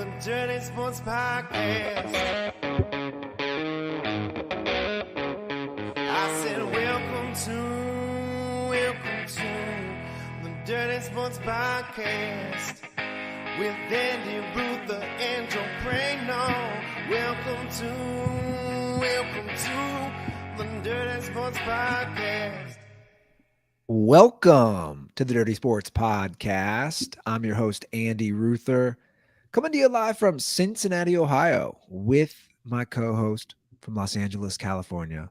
the Dirty Sports Podcast. I said, welcome to the Dirty Sports Podcast with Andy, Ruther, and Joe Prano. Welcome to the Dirty Sports Podcast. Welcome to the Dirty Sports Podcast. I'm your host, Andy Ruther, coming to you live from Cincinnati, Ohio, with my co-host from Los Angeles, California,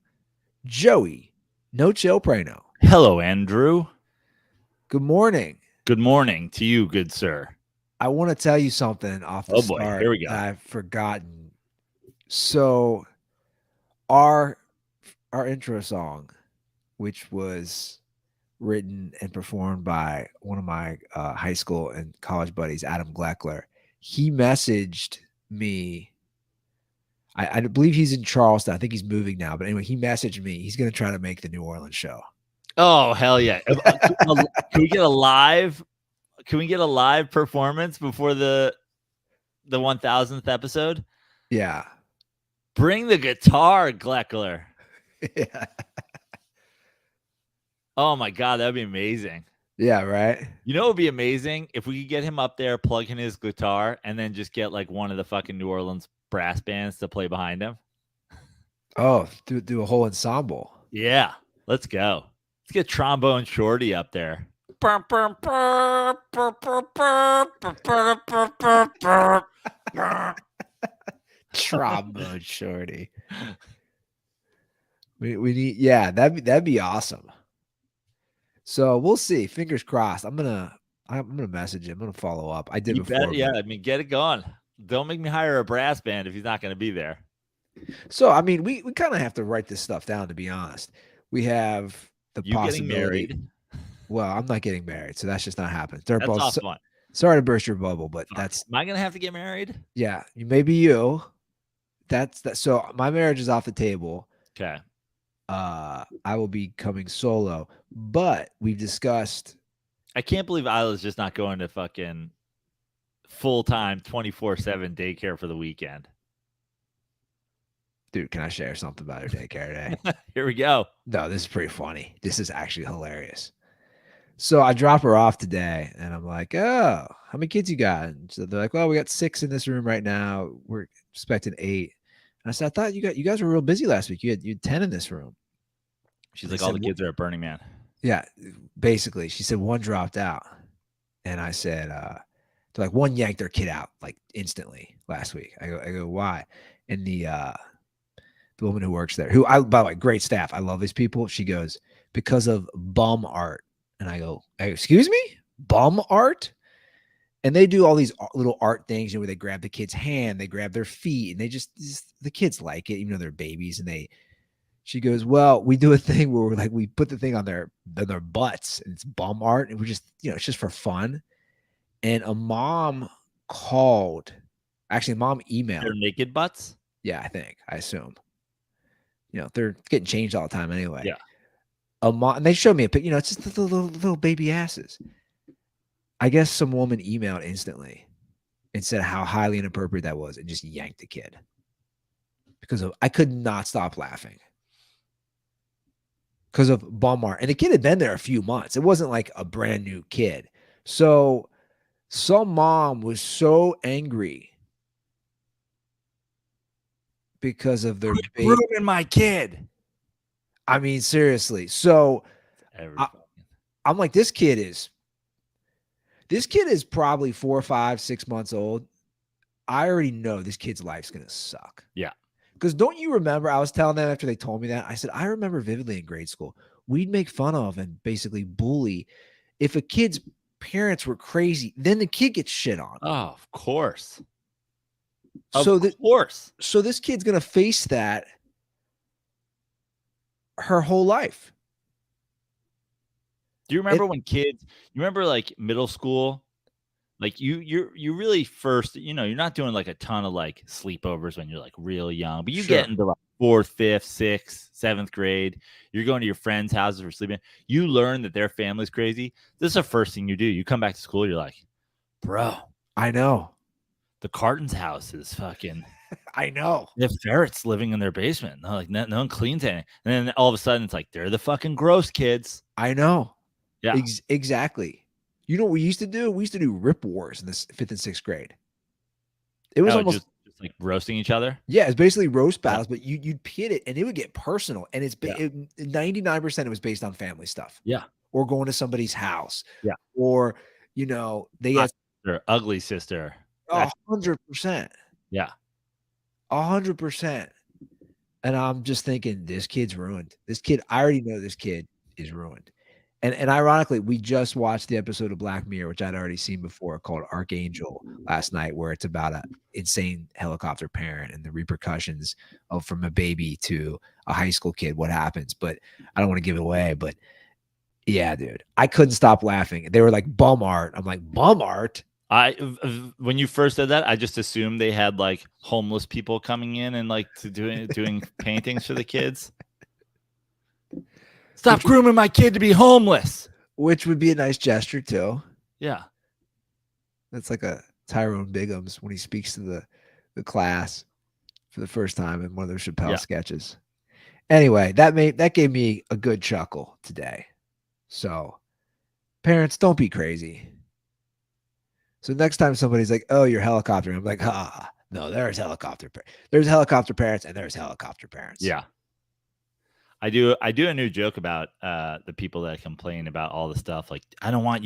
Joey No Chill Prano. Hello, Andrew. Good morning. Good morning to you, good sir. I want to tell you something off the start Here we go. that I've forgotten. So our intro song, which was written and performed by one of my high school and college buddies, Adam Gleckler. He messaged me. I believe he's in Charleston. I think he's moving now. But anyway, he messaged me. He's going to try to make the New Orleans show. Oh, hell yeah. Can we get a live performance before the 1000th episode? Yeah. Bring the guitar, Gleckler. Yeah. Oh my God, that'd be amazing. Yeah, right. You know, it would be amazing if we could get him up there, plug in his guitar, and then just get like one of the fucking New Orleans brass bands to play behind him. Oh, do a whole ensemble. Yeah, let's go. Let's get Trombone Shorty up there. Trombone Shorty. We need, yeah, that'd be awesome. So we'll see. Fingers crossed. I'm gonna message him. I'm gonna follow up. I did You before. bet, yeah, I mean, get it going. Don't make me hire a brass band if he's not going to be there. So I mean, we kind of have to write this stuff down, to be honest. We have the possibility. Getting married. Well, I'm not getting married, so that's just not happening. That's off one. Sorry to burst your bubble, but that's. Am I gonna have to get married? Yeah, maybe you. That's that. So my marriage is off the table. Okay. I will be coming solo, but we've discussed. I can't believe Isla's just not going to fucking full-time 24/7 daycare for the weekend. Dude, can I share something about her daycare today? Here we go. No, this is pretty funny. This is actually hilarious. So I drop her off today, and I'm like, oh, how many kids you got? And so they're like, well, we got 6 in this room right now. We're expecting 8. And I said, I thought you guys were real busy last week. You had 10 in this room. She's like, all the kids are at Burning Man. Yeah, basically. She said 1 dropped out. And I said, they're like, 1 yanked their kid out like instantly last week. I go, why? And the woman who works there, by the way, great staff. I love these people. She goes, because of bum art. And I go, excuse me? Bum art? And they do all these little art things, where they grab the kid's hand, they grab their feet, and they just the kids like it, even though they're babies. And she goes, well, we do a thing where we put the thing on their butts, and it's bum art, and we're just, it's just for fun. And a mom emailed. Their naked butts? Yeah, I assume. They're getting changed all the time anyway. Yeah. And they showed me a picture, it's just the little baby asses. I guess some woman emailed instantly and said how highly inappropriate that was and just yanked the kid because I could not stop laughing because of bum art. And the kid had been there a few months. It wasn't like a brand new kid. So some mom was so angry because of their baby. Ruining my kid. I mean, seriously. So I'm like, this kid is probably 4, 5, 6 months old. I already know this kid's life's going to suck. Yeah. Because don't you remember, I was telling them after they told me that, I said, I remember vividly in grade school, we'd make fun of and basically bully. If a kid's parents were crazy, then the kid gets shit on. Oh, of course. So this kid's going to face that her whole life. Do you remember when kids, you remember like middle school, like you really first, you're not doing like a ton of like sleepovers when you're like real young, but you get into like 4th, 5th, 6th, 7th grade. You're going to your friends' houses for sleeping. You learn that their family's crazy. This is the first thing you do. You come back to school. You're like, bro, I know. the Carton's house is fucking. I know. They have ferrets living in their basement. No, like no one cleans anything. And then all of a sudden, it's like they're the fucking gross kids. I know. Yeah, Exactly. You know what we used to do? We used to do rip wars in the 5th and 6th grade. It was almost just like roasting each other. Yeah, it's basically roast battles, but you'd pit it and it would get personal. And it's 99% it was based on family stuff. Yeah. Or going to somebody's house. Yeah. Or, they had their ugly sister. 100%. Yeah. 100%. And I'm just thinking, this kid's ruined. This kid, I already know this kid is ruined. And ironically, we just watched the episode of Black Mirror, which I'd already seen before, called Archangel last night, where it's about an insane helicopter parent and the repercussions of from a baby to a high school kid, what happens. But I don't want to give it away. But yeah, dude, I couldn't stop laughing. They were like bum art. I'm like, bum art? When you first said that, I just assumed they had like homeless people coming in and like doing paintings for the kids. Stop grooming my kid to be homeless. Which would be a nice gesture too. Yeah. That's like a Tyrone Biggums when he speaks to the class for the first time in one of their Chappelle sketches. Anyway, that gave me a good chuckle today. So parents, don't be crazy. So next time somebody's like, "Oh, you're helicoptering," I'm like, no, there's helicopter parents and there's helicopter parents. Yeah. I do a new joke about the people that complain about all the stuff. Like, I don't want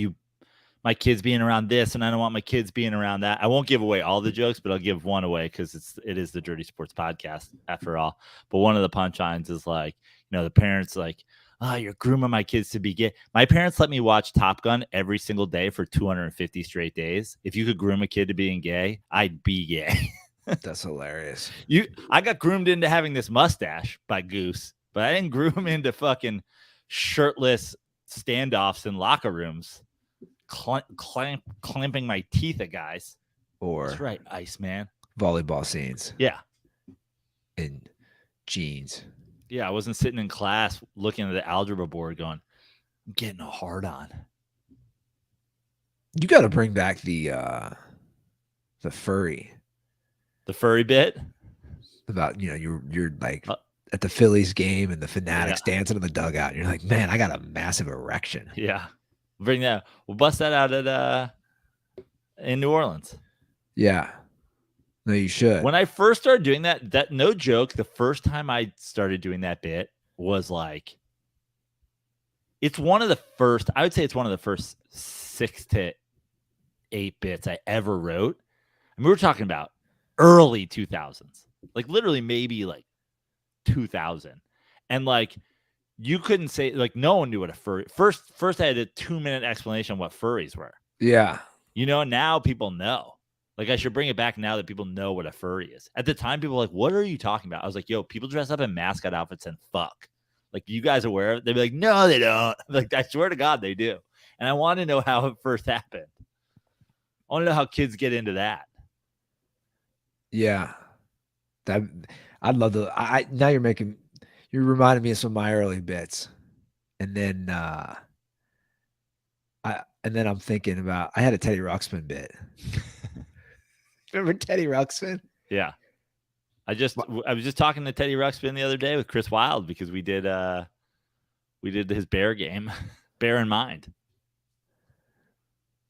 my kids being around this, and I don't want my kids being around that. I won't give away all the jokes, but I'll give one away because it is the Dirty Sports Podcast after all. But one of the punchlines is like, the parents like, "Oh, you're grooming my kids to be gay." My parents let me watch Top Gun every single day for 250 straight days. If you could groom a kid to being gay, I'd be gay. That's hilarious. I got groomed into having this mustache by Goose, but I didn't groom into fucking shirtless standoffs in locker rooms, clamping my teeth at guys. Or that's right, Iceman. Volleyball scenes. Yeah. In jeans. Yeah, I wasn't sitting in class looking at the algebra board going, "I'm getting a hard on." You got to bring back the furry. The furry bit? About, you're like at the Phillies game and the Fanatics dancing in the dugout. And you're like, man, I got a massive erection. Yeah. Bring that. We'll bust that out in New Orleans. Yeah. No, you should. When I first started doing that no joke, the first time I started doing that bit was like, it's one of the first 6 to 8 bits I ever wrote. And we were talking about early 2000s, like literally maybe like 2000. And like, you couldn't say, like, no one knew what a furry. First I had a 2-minute explanation on what furries were. Yeah. Now people know. Like, I should bring it back now that people know what a furry is. At the time, people were like, "What are you talking about?" I was like, "Yo, people dress up in mascot outfits and fuck. Like, you guys aware of it?" They'd be like, "No, they don't." Like, I swear to God, they do. And I want to know how it first happened. I want to know how kids get into that. Yeah. I'd love to. Now you're reminding me of some of my early bits. And then I'm thinking about, I had a Teddy Ruxpin bit. Remember Teddy Ruxpin? Yeah. I was just talking to Teddy Ruxpin the other day with Chris Wilde because we did his bear game, Bear in Mind.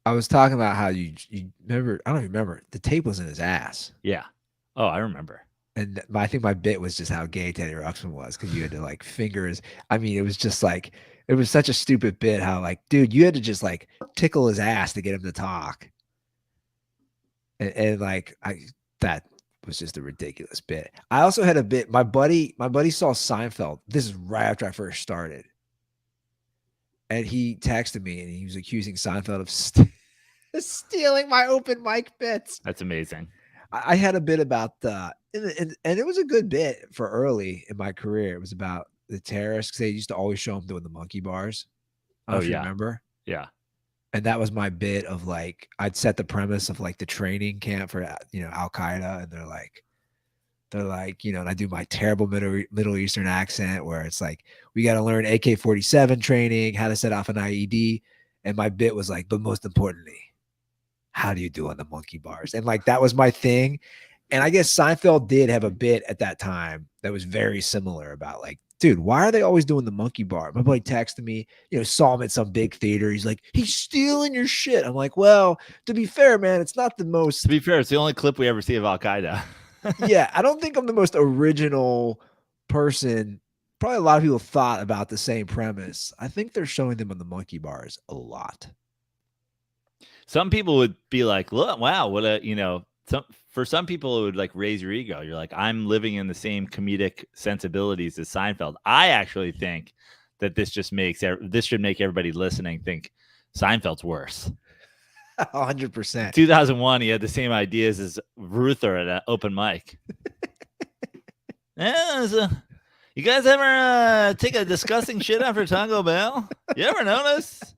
I was talking about how you remember, I don't even remember, the tape was in his ass. Yeah. Oh, I remember. And I think my bit was just how gay Teddy Ruxpin was, because you had to like finger his, it was just like, it was such a stupid bit how like, dude, you had to just like tickle his ass to get him to talk. And like, that was just a ridiculous bit. I also had a bit, my buddy saw Seinfeld. This is right after I first started. And he texted me and he was accusing Seinfeld of stealing my open mic bits. That's amazing. I had a bit about and it was a good bit for early in my career. It was about the terrorists, because they used to always show them doing the monkey bars. I don't know if you remember. Yeah. And that was my bit of like, I'd set the premise of like the training camp for, Al Qaeda. And they're like, and I do my terrible Middle Eastern accent where it's like, we got to learn AK-47 training, how to set off an IED. And my bit was like, but most importantly, how do you do on the monkey bars? And like that was my thing. And I guess Seinfeld did have a bit at that time that was very similar about like, dude, why are they always doing the monkey bar? My buddy texted me, saw him at some big theater. He's like, he's stealing your shit. I'm like, well, to be fair, man, it's not the most. To be fair, it's the only clip we ever see of Al Qaeda. Yeah, I don't think I'm the most original person. Probably a lot of people thought about the same premise. I think they're showing them on the monkey bars a lot. Some people would be like, look, wow, what a, for some people, it would like raise your ego. You're like, I'm living in the same comedic sensibilities as Seinfeld. I actually think that this should make everybody listening think Seinfeld's worse. 100%. 2001, he had the same ideas as Ruther at an open mic. Yeah, you guys ever take a disgusting shit after Taco Bell? You ever notice?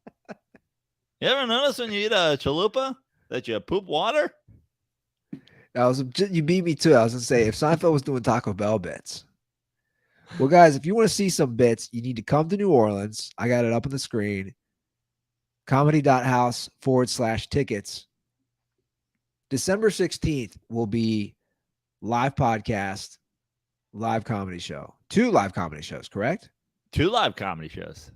You ever notice when you eat a chalupa that you poop water? You beat me too. I was gonna say if Seinfeld was doing Taco Bell bits. Well, guys, if you want to see some bits, you need to come to New Orleans. I got it up on the screen. comedy.house/tickets. December 16th will be live podcast, live comedy show. 2 live comedy shows, correct? 2 live comedy shows.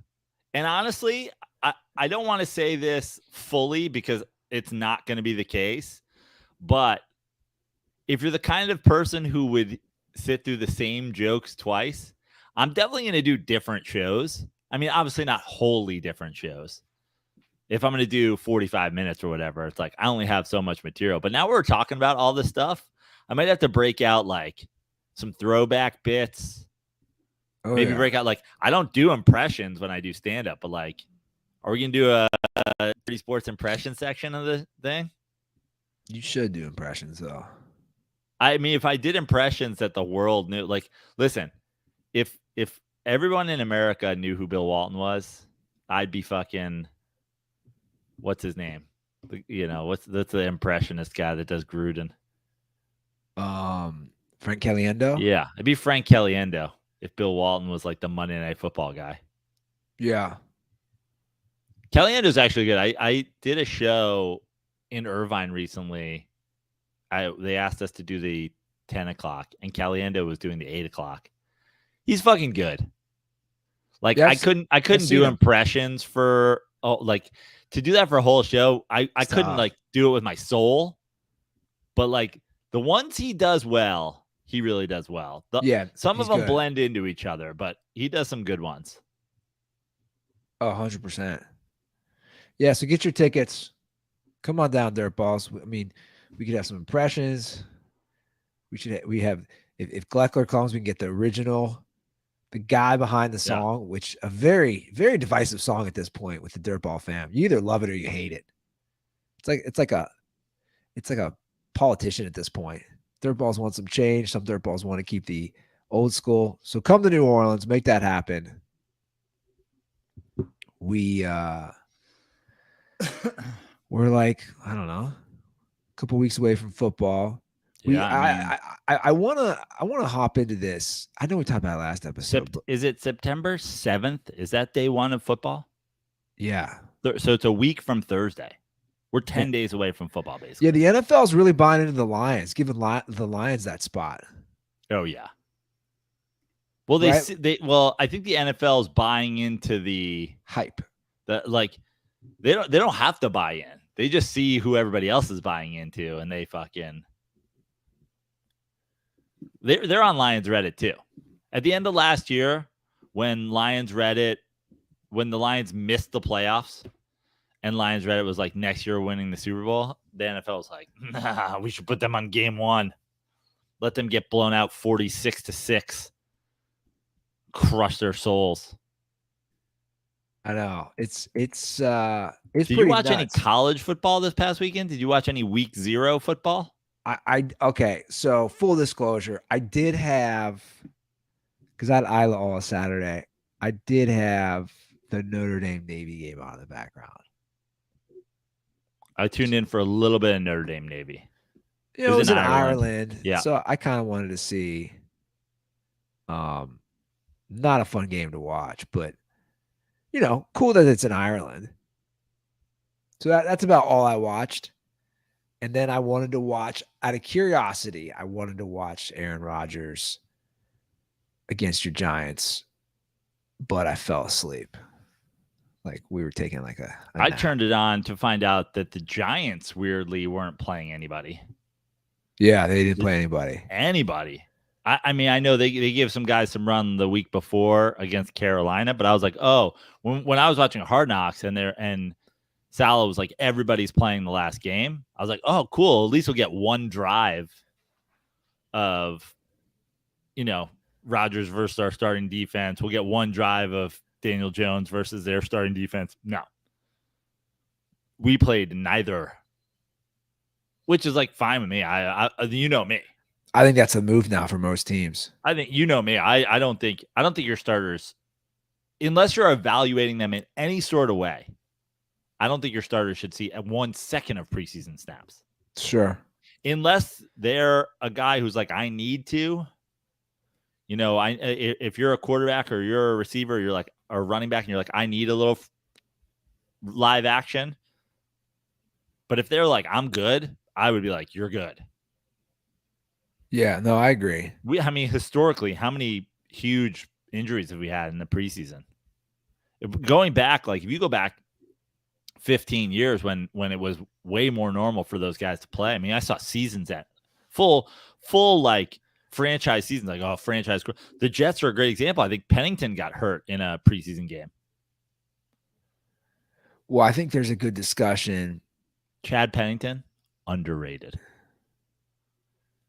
And honestly, I don't want to say this fully because it's not going to be the case. But if you're the kind of person who would sit through the same jokes twice, I'm definitely going to do different shows. I mean, obviously not wholly different shows. If I'm going to do 45 minutes or whatever, it's like I only have so much material. But now we're talking about all this stuff. I might have to break out like some throwback bits. Maybe break out like I don't do impressions when I do stand up, but like, are we going to do a Dirty Sports impression section of the thing? You should do impressions though. I mean, if I did impressions that the world knew, like, listen, if everyone in America knew who Bill Walton was, I'd be fucking, what's his name? That's the impressionist guy that does Gruden. Frank Caliendo? Yeah, it'd be Frank Caliendo if Bill Walton was like the Monday Night Football guy. Yeah. Caliendo's actually good. I did a show in Irvine recently. They asked us to do the 10 o'clock, and Caliendo was doing the 8 o'clock. He's fucking good. Like, yes, I couldn't do impressions for to do that for a whole show. I couldn't like do it with my soul, but like the ones he does well, he really does well. Some of them blend into each other, but he does some good ones. 100%. Yeah, so get your tickets. Come on down, DirtBalls. I mean, we could have some impressions. We have if Gleckler comes, we can get the original, the guy behind the song, which a very, very divisive song at this point with the Dirtball fam. You either love it or you hate it. It's like a politician at this point. Dirtballs want some change. Some Dirtballs want to keep the old school. So come to New Orleans, make that happen. We're like, I don't know, a couple weeks away from football. I wanna hop into this. I know we talked about it last episode. Is it September 7th? Is that day 1 of football? Yeah. So it's a week from Thursday. We're 10 days away from football, basically. Yeah, the NFL is really buying into the Lions, giving the Lions that spot. Oh yeah. Well, I think the NFL is buying into the hype. They don't have to buy in. They just see who everybody else is buying into, and they fucking they're on Lions Reddit too. At the end of last year, when the Lions missed the playoffs, and Lions Reddit was like, next year winning the Super Bowl, the NFL was like, nah, we should put them on game 1. Let them get blown out 46-6. Crush their souls. I know. It's Did you watch any college football this past weekend? Did you watch any week 0 football? Okay. So full disclosure, I did have, because I had Isla all Saturday, I did have the Notre Dame Navy game on in the background. I tuned in for a little bit of Notre Dame Navy. It was in Ireland. Yeah. So I kind of wanted to see, not a fun game to watch, but cool that it's in Ireland. So that's about all I watched. And then I wanted to watch, out of curiosity, I wanted to watch Aaron Rodgers against your Giants, but I fell asleep. Like we were taking like a I nap. turned it on to find out that the Giants weirdly weren't playing anybody. Yeah, they didn't play anybody. I mean, I know they gave some guys some run the week before against Carolina, but I was like, oh, when I was watching Hard Knocks and Salah was like, everybody's playing the last game, I was like, oh, cool. At least we'll get one drive of, Rodgers versus our starting defense. We'll get one drive of Daniel Jones versus their starting defense. No. We played neither, which is like fine with me. I you know me. I think that's a move now for most teams. I think me. I don't think your starters, unless you're evaluating them in any sort of way, I don't think your starters should see 1 second of preseason snaps. Sure. Unless they're a guy who's like, I need to. If you're a quarterback or you're a receiver, you're like a running back, and you're like, I need a little live action. But if they're like, I'm good, I would be like, you're good. Yeah, no, I agree. Historically, how many huge injuries have we had in the preseason? Going back, like if you go back 15 years when it was way more normal for those guys to play. I mean, I saw seasons at full like franchise seasons, like franchise. The Jets are a great example. I think Pennington got hurt in a preseason game. Well, I think there's a good discussion. Chad Pennington, underrated.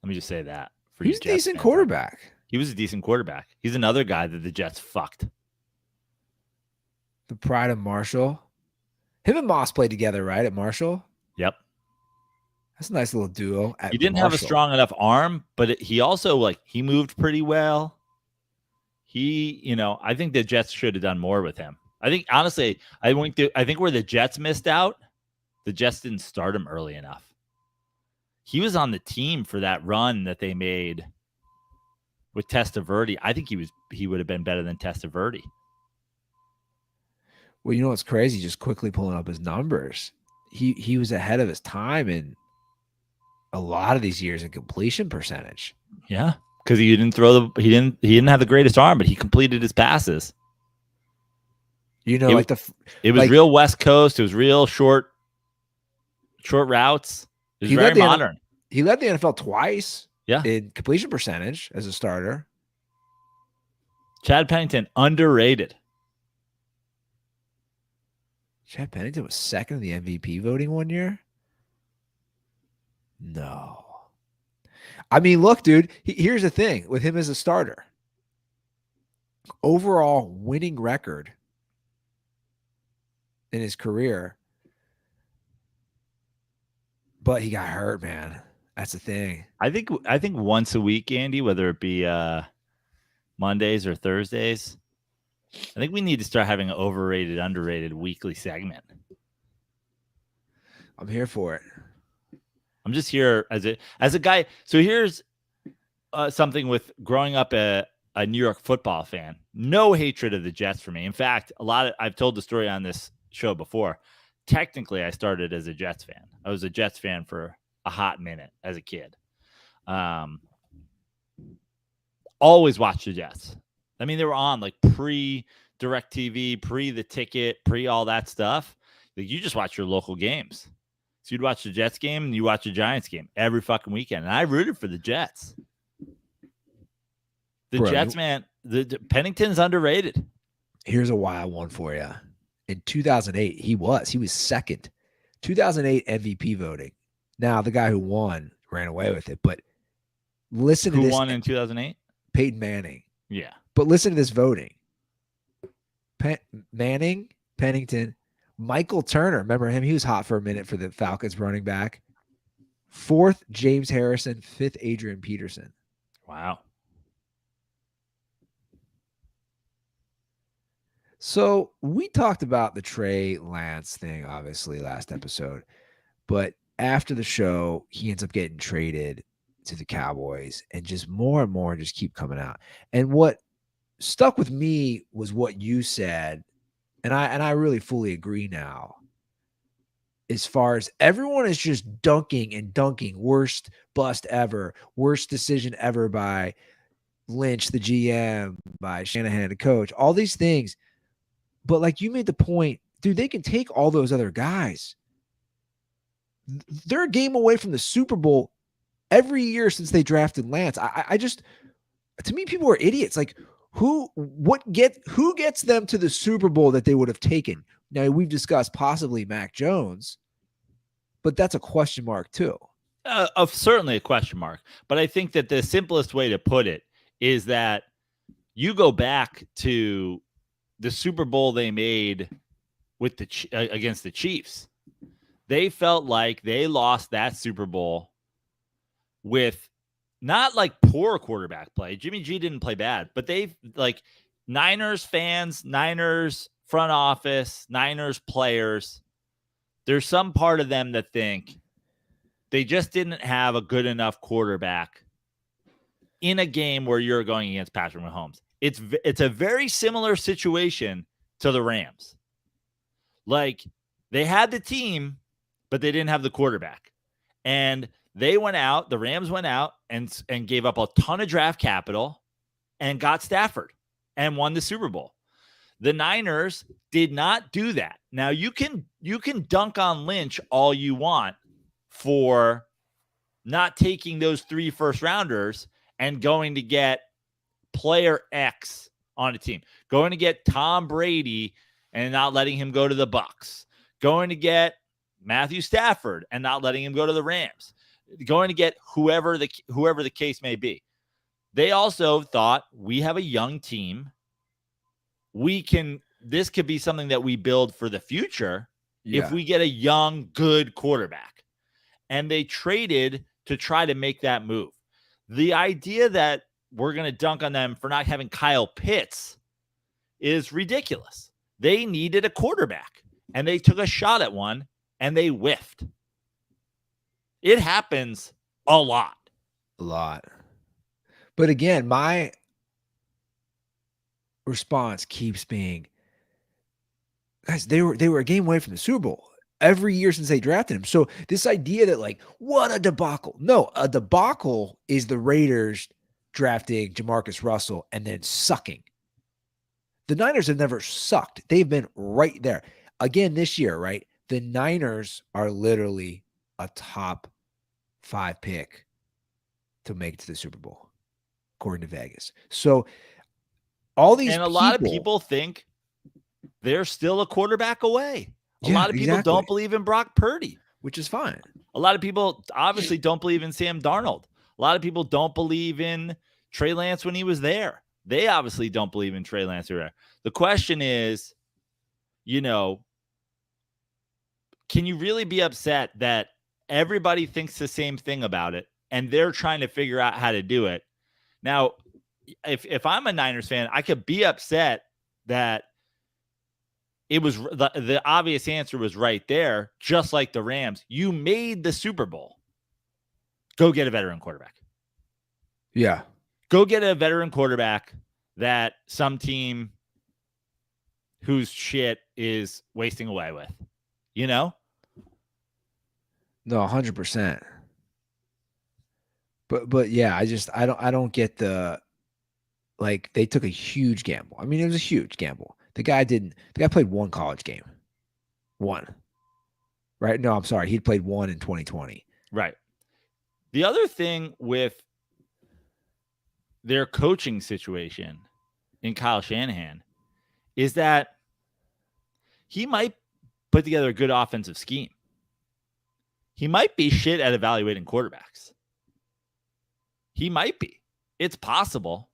Let me just say that. He's a decent quarterback. He was a decent quarterback. He's another guy that the Jets fucked. The pride of Marshall. Him and Moss played together, right, at Marshall? Yep. That's a nice little duo. He didn't have a strong enough arm, but he also, he moved pretty well. I think the Jets should have done more with him. I think, honestly, I think where the Jets missed out, the Jets didn't start him early enough. He was on the team for that run that they made with Testaverde. I think he would have been better than Testaverde. Well, you know what's crazy? Just quickly pulling up his numbers. He was ahead of his time in a lot of these years in completion percentage. Yeah, because he didn't have the greatest arm, but he completed his passes. It was real West Coast. It was real short routes. It was very modern. He led the NFL twice. Yeah, in completion percentage as a starter. Chad Pennington, underrated. Chad Pennington was second in the MVP voting one year? No. I mean, look, dude, here's the thing with him as a starter. Overall winning record in his career. But he got hurt, man. That's the thing. I think once a week, Andy, whether it be Mondays or Thursdays, I think we need to start having an overrated, underrated weekly segment. I'm here for it. I'm just here as a guy. So here's something with growing up a New York football fan. No hatred of the Jets for me. In fact, I've told the story on this show before. Technically, I started as a Jets fan. I was a Jets fan for a hot minute as a kid. Always watched the Jets. I mean, they were on like pre-DirecTV, pre-the ticket, pre-all that stuff. Like, you just watch your local games. So you'd watch the Jets game and you watch the Giants game every fucking weekend. And I rooted for the Jets. Jets, man, the Pennington's underrated. Here's a wild one for you. In 2008, he was second. 2008 MVP voting. Now, the guy who won ran away with it. But listen to this. Who won in 2008? Peyton Manning. Yeah. But listen to this voting. Manning, Pennington, Michael Turner. Remember him? He was hot for a minute for the Falcons running back. 4th, James Harrison. 5th, Adrian Peterson. Wow. So we talked about the Trey Lance thing, obviously, last episode. But after the show, he ends up getting traded to the Cowboys, and just more and more just keep coming out. And what stuck with me was what you said, and I really fully agree now, as far as everyone is just dunking and dunking. Worst bust ever. Worst decision ever by Lynch, the GM, by Shanahan, the coach, all these things. But like you made the point, dude, they can take all those other guys. They're a game away from the Super Bowl every year since they drafted Lance. I just, to me, people are idiots. Like who gets them to the Super Bowl that they would have taken? Now we've discussed possibly Mac Jones, but that's a question mark too. Certainly a question mark. But I think that the simplest way to put it is that you go back to the Super Bowl they made with against the Chiefs. They felt like they lost that Super Bowl with not like poor quarterback play. Jimmy G didn't play bad, but they like Niners fans, Niners front office, Niners players. There's some part of them that think they just didn't have a good enough quarterback in a game where you're going against Patrick Mahomes. It's a very similar situation to the Rams. Like they had the team, but they didn't have the quarterback. And they went out, the Rams went out and gave up a ton of draft capital and got Stafford and won the Super Bowl. The Niners did not do that. Now you can dunk on Lynch all you want for not taking those 3 first rounders and going to get player X on a team, going to get Tom Brady and not letting him go to the Bucs, going to get Matthew Stafford and not letting him go to the Rams, going to get whoever the case may be. They also thought, we have a young team. This could be something that we build for the future if we get a young, good quarterback. And they traded to try to make that move. The idea that we're going to dunk on them for not having Kyle Pitts is ridiculous. They needed a quarterback, and they took a shot at one, and they whiffed. It happens a lot. A lot. But again, my response keeps being, guys, they were a game away from the Super Bowl every year since they drafted him. So this idea that like, what a debacle. No, a debacle is the Raiders drafting Jamarcus Russell and then sucking. The Niners have never sucked. They've been right there. Again, this year, right? The Niners are literally a top 5 pick to make it to the Super Bowl, according to Vegas. So all these and a lot of people think they're still a quarterback away. A lot of people don't believe in Brock Purdy, which is fine. A lot of people obviously don't believe in Sam Darnold. A lot of people don't believe in Trey Lance when he was there. They obviously don't believe in Trey Lance there. The question is, can you really be upset that everybody thinks the same thing about it and they're trying to figure out how to do it? Now, if I'm a Niners fan, I could be upset that it was the obvious answer was right there, just like the Rams. You made the Super Bowl. Go get a veteran quarterback. Yeah. Go get a veteran quarterback that some team whose shit is wasting away with. No, 100%. But yeah, I don't get the, like, they took a huge gamble. I mean, it was a huge gamble. The guy played one college game. One. Right? No, I'm sorry. He'd played one in 2020. Right. The other thing with their coaching situation in Kyle Shanahan is that he might put together a good offensive scheme. He might be shit at evaluating quarterbacks. He might be. It's possible.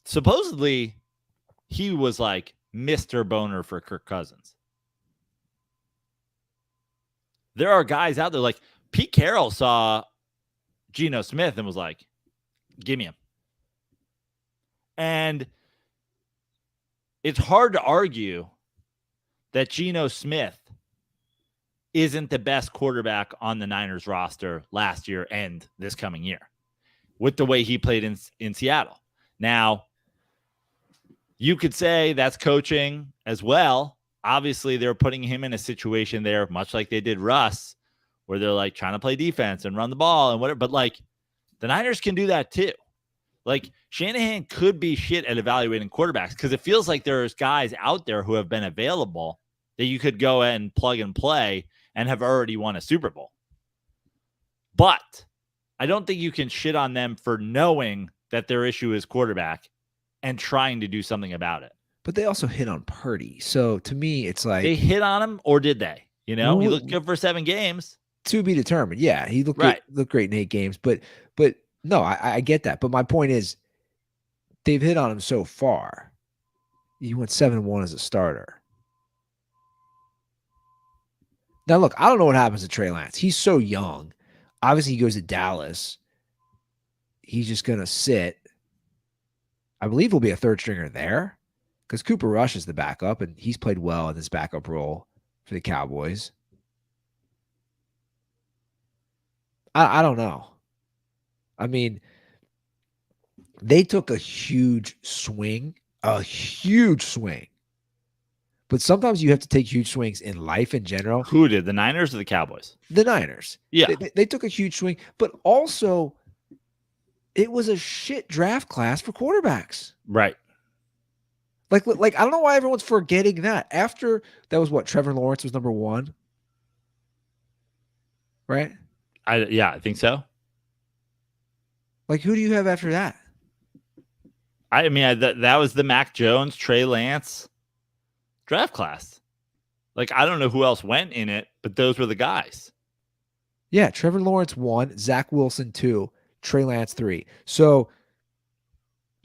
Supposedly, he was like Mr. Boner for Kirk Cousins. There are guys out there like Pete Carroll saw Geno Smith and was like, give me him. And it's hard to argue that Geno Smith isn't the best quarterback on the Niners roster last year and this coming year with the way he played in Seattle. Now, you could say that's coaching as well. obviously they're putting him in a situation there, much like they did Russ, where they're like trying to play defense and run the ball and whatever. But like the Niners can do that too. Like Shanahan could be shit at evaluating quarterbacks because it feels like there's guys out there who have been available that you could go and plug and play and have already won a Super Bowl. But I don't think you can shit on them for knowing that their issue is quarterback and trying to do something about it. But they also hit on Purdy. So to me, it's like they hit on him, or did they? You know, he looked good for 7 games. To be determined. Yeah, he looked looked great in 8 games. But no, I get that. But my point is, they've hit on him so far. You went 7-1 as a starter. Now, look, I don't know what happens to Trey Lance. He's so young. Obviously, he goes to Dallas. He's just going to sit. I believe he'll be a third stringer there because Cooper Rush is the backup, and he's played well in this backup role for the Cowboys. I don't know. I mean, they took a huge swing. But sometimes you have to take huge swings in life in general. Who did? The Niners or the Cowboys? The Niners. Yeah. They took a huge swing, but also it was a shit draft class for quarterbacks. Right. Like I don't know why everyone's forgetting that. After that was what? Trevor Lawrence was number 1. Right? I think so. Like, who do you have after that? I mean, that was the Mac Jones, Trey Lance draft class. Like, I don't know who else went in it, but those were the guys. Yeah, Trevor Lawrence 1, Zach Wilson 2, Trey Lance 3. So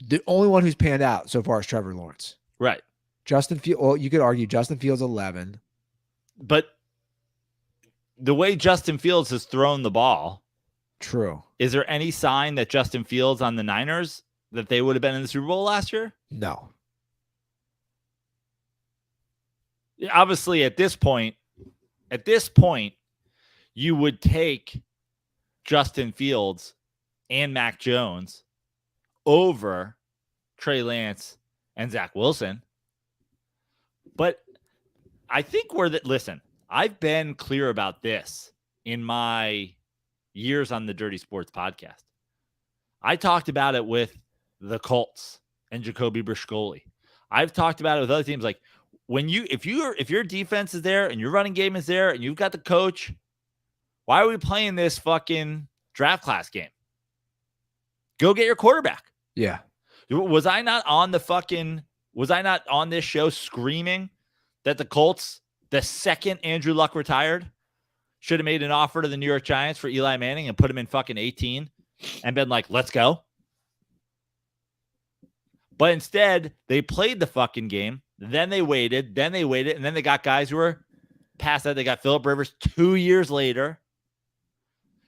the only one who's panned out so far is Trevor Lawrence. Right. Justin Fields, well, you could argue Justin Fields 11. But the way Justin Fields has thrown the ball. True. Is there any sign that Justin Fields on the Niners, that they would have been in the Super Bowl last year? No. Obviously, at this point, you would take Justin Fields and Mac Jones over Trey Lance and Zach Wilson. But I think listen, I've been clear about this in my years on the Dirty Sports podcast. I talked about it with the Colts and Jacoby Brissett. I've talked about it with other teams. Like, if your defense is there and your running game is there and you've got the coach, why are we playing this fucking draft class game? Go get your quarterback. Yeah. Was I not on this show screaming that the Colts, the second Andrew Luck retired, should have made an offer to the New York Giants for Eli Manning and put him in fucking 18 and been like, let's go? But instead, they played the fucking game. Then they waited. And then they got guys who were past that. They got Phillip Rivers 2 years later.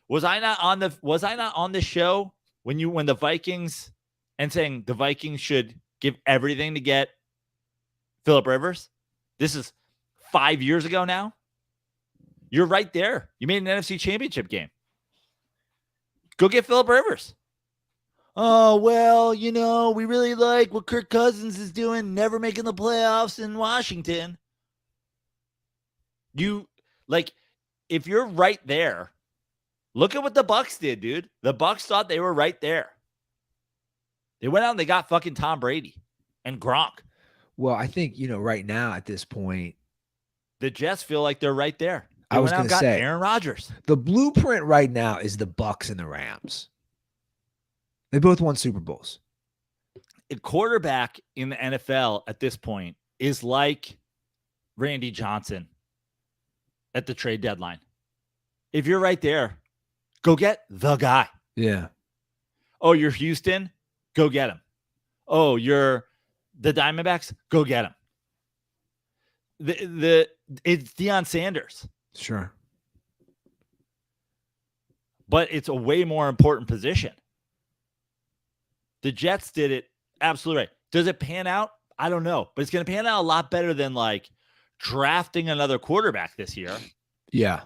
Was I not on the show when the Vikings and saying the Vikings should give everything to get Phillip Rivers? This is 5 years ago now. You're right there. You made an NFC Championship game. Go get Phillip Rivers. Oh, well, we really like what Kirk Cousins is doing, never making the playoffs in Washington. If you're right there, look at what the Bucs did, dude. The Bucs thought they were right there. They went out and they got fucking Tom Brady and Gronk. Well, I think, right now at this point, the Jets feel like they're right there. I was going to say Aaron Rodgers. The blueprint right now is the Bucs and the Rams. They both won Super Bowls. A quarterback in the NFL at this point is like Randy Johnson at the trade deadline. If you're right there, go get the guy. Yeah. Oh, you're Houston? Go get him. Oh, you're the Diamondbacks? Go get him. It's Deion Sanders. Sure. But it's a way more important position. The Jets did it absolutely right. Does it pan out? I don't know. But it's going to pan out a lot better than drafting another quarterback this year. Yeah.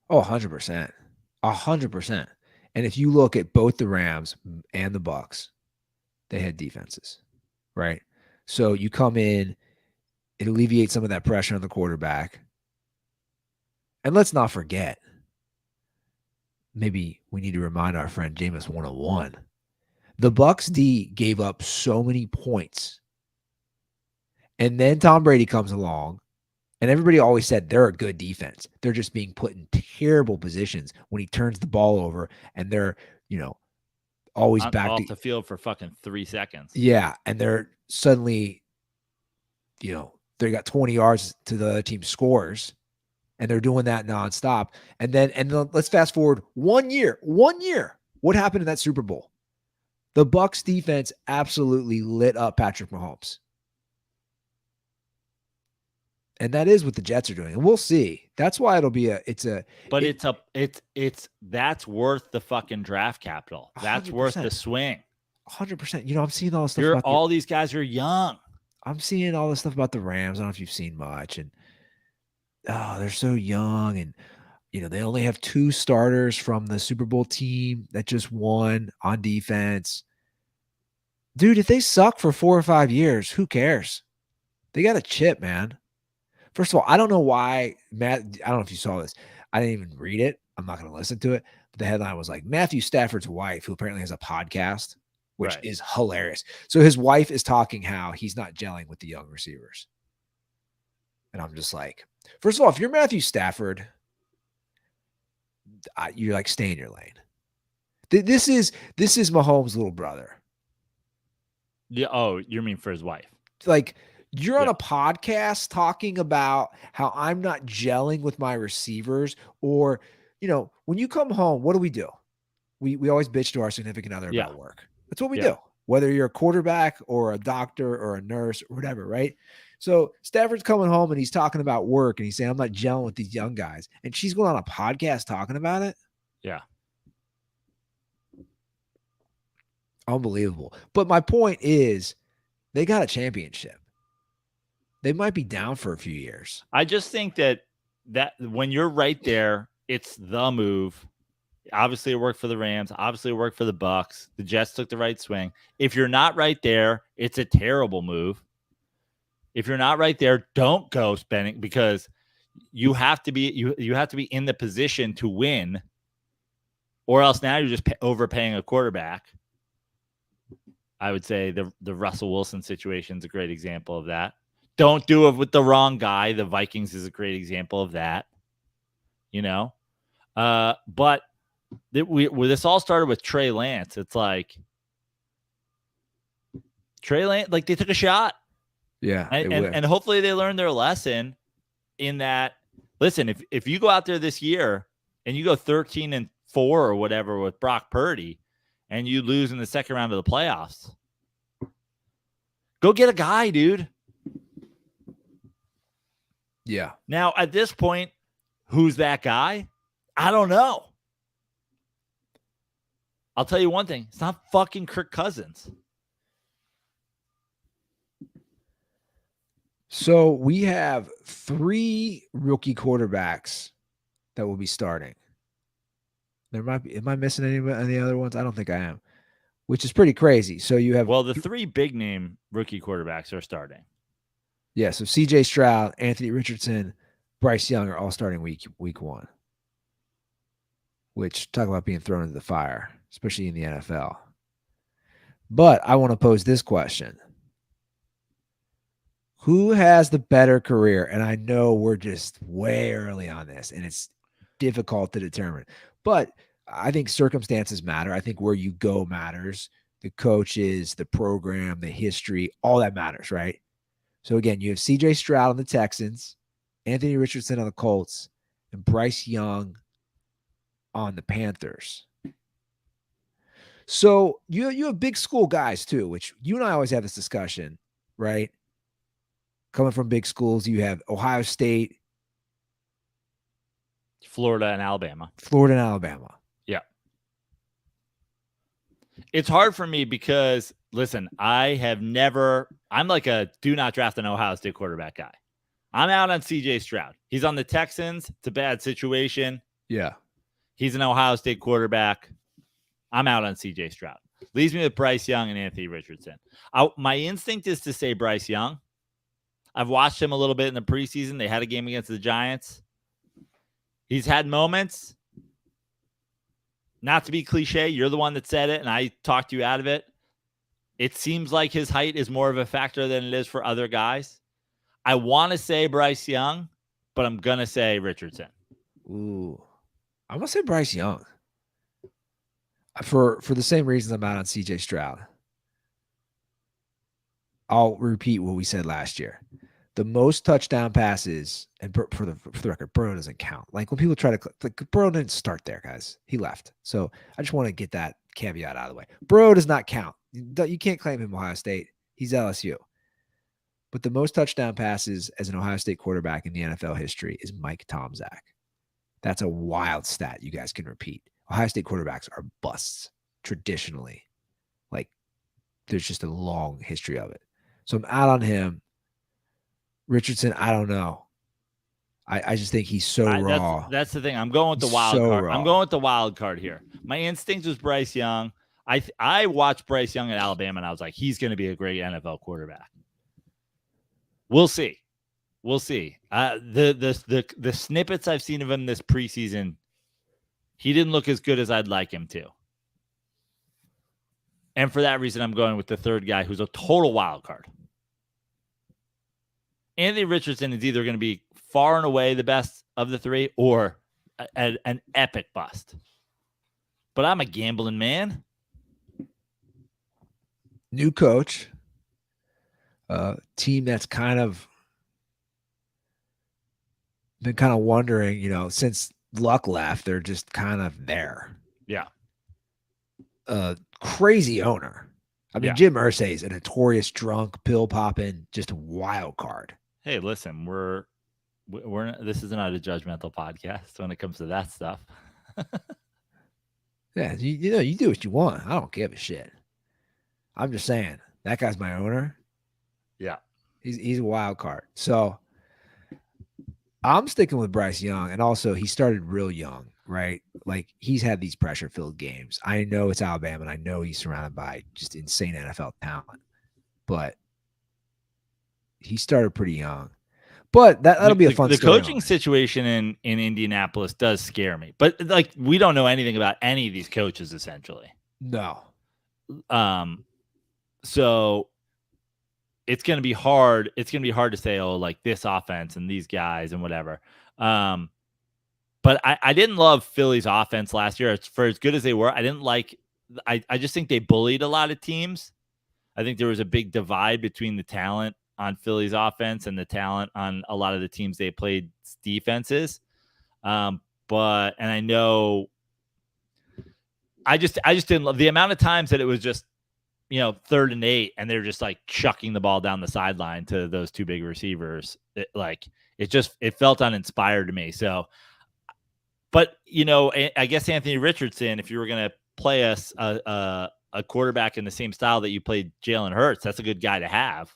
Oh, 100%. 100%. And if you look at both the Rams and the Bucs, they had defenses, right? So you come in It alleviates some of that pressure on the quarterback. And let's not forget, maybe we need to remind our friend Jameis 101. The Bucs D gave up so many points. And then Tom Brady comes along, and everybody always said they're a good defense. They're just being put in terrible positions when he turns the ball over, and they're, always back off the field for fucking 3 seconds. Yeah, and they're suddenly, they got 20 yards to the other team scores, and they're doing that nonstop. And then let's fast forward 1 year. 1 year. What happened in that Super Bowl? The Bucs defense absolutely lit up Patrick Mahomes. And that is what the Jets are doing. And we'll see. That's why it'll be that's worth the fucking draft capital. That's 100%. Worth the swing. 100%. I'm seeing all this stuff. These guys are young. I'm seeing all this stuff about the Rams. I don't know if you've seen much. And they're so young. And, they only have 2 starters from the Super Bowl team that just won on defense. Dude, if they suck for 4 or 5 years, who cares? They got a chip, man. First of all, I don't know why I don't know if you saw this. I didn't even read it. I'm not going to listen to it. But the headline was like, Matthew Stafford's wife, who apparently has a podcast, which is hilarious. So his wife is talking how he's not gelling with the young receivers. And I'm just like, first of all, if you're Matthew Stafford, you're like, stay in your lane. This is Mahomes' little brother. Yeah. Oh, you mean for his wife? Like, you're on a podcast talking about how I'm not gelling with my receivers, or, when you come home, what do? We always bitch to our significant other about work. That's what we do, whether you're a quarterback or a doctor or a nurse or whatever, right? So Stafford's coming home and he's talking about work and he's saying, I'm not gelling with these young guys. And she's going on a podcast talking about it. Yeah. Unbelievable. But my point is, they got a championship. They might be down for a few years. I just think that when you're right there, it's the move. Obviously, it worked for the Rams. Obviously, it worked for the Bucs. The Jets took the right swing. If you're not right there, it's a terrible move. If you're not right there, don't go spending, because you have to be you have to be in the position to win, or else now you're just overpaying a quarterback. I would say the Russell Wilson situation is a great example of that. Don't do it with the wrong guy. The Vikings is a great example of that. But this all started with Trey Lance. It's like Trey Lance, like, they took a shot. Yeah. And hopefully they learned their lesson in that. Listen, if you go out there this year and you go 13-4 or whatever with Brock Purdy and you lose in the second round of the playoffs, go get a guy, dude. Yeah. Now, at this point, who's that guy? I don't know. I'll tell you one thing. It's not fucking Kirk Cousins. So we have 3 rookie quarterbacks that will be starting. There might be. Am I missing any other ones? I don't think I am, which is pretty crazy. So you have. Well, the 3 big name rookie quarterbacks are starting. Yeah. So CJ Stroud, Anthony Richardson, Bryce Young are all starting week 1. Which, talk about being thrown into the fire, especially in the NFL. But I want to pose this question. Who has the better career? And I know we're just way early on this, and it's difficult to determine. But I think circumstances matter. I think where you go matters. The coaches, the program, the history, all that matters, right? So, again, you have CJ Stroud on the Texans, Anthony Richardson on the Colts, and Bryce Young on the Panthers. So you have big school guys too, which you and I always have this discussion, right? Coming from big schools, you have Ohio State, Florida, and Alabama. Yeah. It's hard for me because, listen, I'm like a do not draft an Ohio State quarterback guy. I'm out on CJ Stroud. He's on the Texans. It's a bad situation. Yeah. He's an Ohio State quarterback. I'm out on CJ Stroud. Leaves me with Bryce Young and Anthony Richardson. My instinct is to say Bryce Young. I've watched him a little bit in the preseason. They had a game against the Giants. He's had moments. Not to be cliche, you're the one that said it, and I talked you out of it. It seems like his height is more of a factor than it is for other guys. I want to say Bryce Young, but I'm going to say Richardson. Ooh. I'm going to say Bryce Young. For the same reasons I'm out on CJ Stroud. I'll repeat what we said last year. The most touchdown passes, and for the record, Burrow doesn't count. Like when people try to, like Burrow didn't start there, guys. He left. So I just want to get that caveat out of the way. Burrow does not count. You can't claim him Ohio State. He's LSU. But the most touchdown passes as an Ohio State quarterback in the NFL history is Mike Tomczak. That's a wild stat you guys can repeat. Ohio State quarterbacks are busts traditionally. Like there's just a long history of it. So I'm out on him. Richardson, I don't know. I just think he's so raw. That's the thing. I'm going with the wild card. I'm going with the wild card here. My instinct was Bryce Young. I watched Bryce Young at Alabama, and I was like, he's going to be a great NFL quarterback. We'll see. We'll see. The snippets I've seen of him this preseason, he didn't look as good as I'd like him to. And for that reason, I'm going with the third guy who's a total wild card. Anthony Richardson is either going to be far and away the best of the three or an epic bust. But I'm a gambling man. New coach. Team that's kind of been kind of wondering, since Luck left, they're just kind of there. Yeah. Crazy owner. I mean, Yeah. Jim Irsay is a notorious drunk, pill popping, just a wild card. Hey, listen, we're this is not a judgmental podcast when it comes to that stuff. Yeah, you do what you want. I don't give a shit. I'm just saying that guy's my owner. Yeah, he's a wild card. So I'm sticking with Bryce Young, and also he started real young, right? Like he's had these pressure-filled games. I know it's Alabama, and I know he's surrounded by just insane NFL talent, but he started pretty young. But that'll be a fun. The coaching situation in Indianapolis does scare me, but like we don't know anything about any of these coaches essentially. No. So it's going to be hard. It's going to be hard to say, oh, like this offense and these guys and whatever. But I didn't love Philly's offense last year. For as good as they were, I didn't like. I just think they bullied a lot of teams. I think there was a big divide between the talent on Philly's offense and the talent on a lot of the teams they played defenses. And I know I just didn't love the amount of times that it was just, 3rd and 8 and they're just like chucking the ball down the sideline to those two big receivers. It felt uninspired to me. So, but I guess Anthony Richardson, if you were going to play us a quarterback in the same style that you played Jalen Hurts, that's a good guy to have.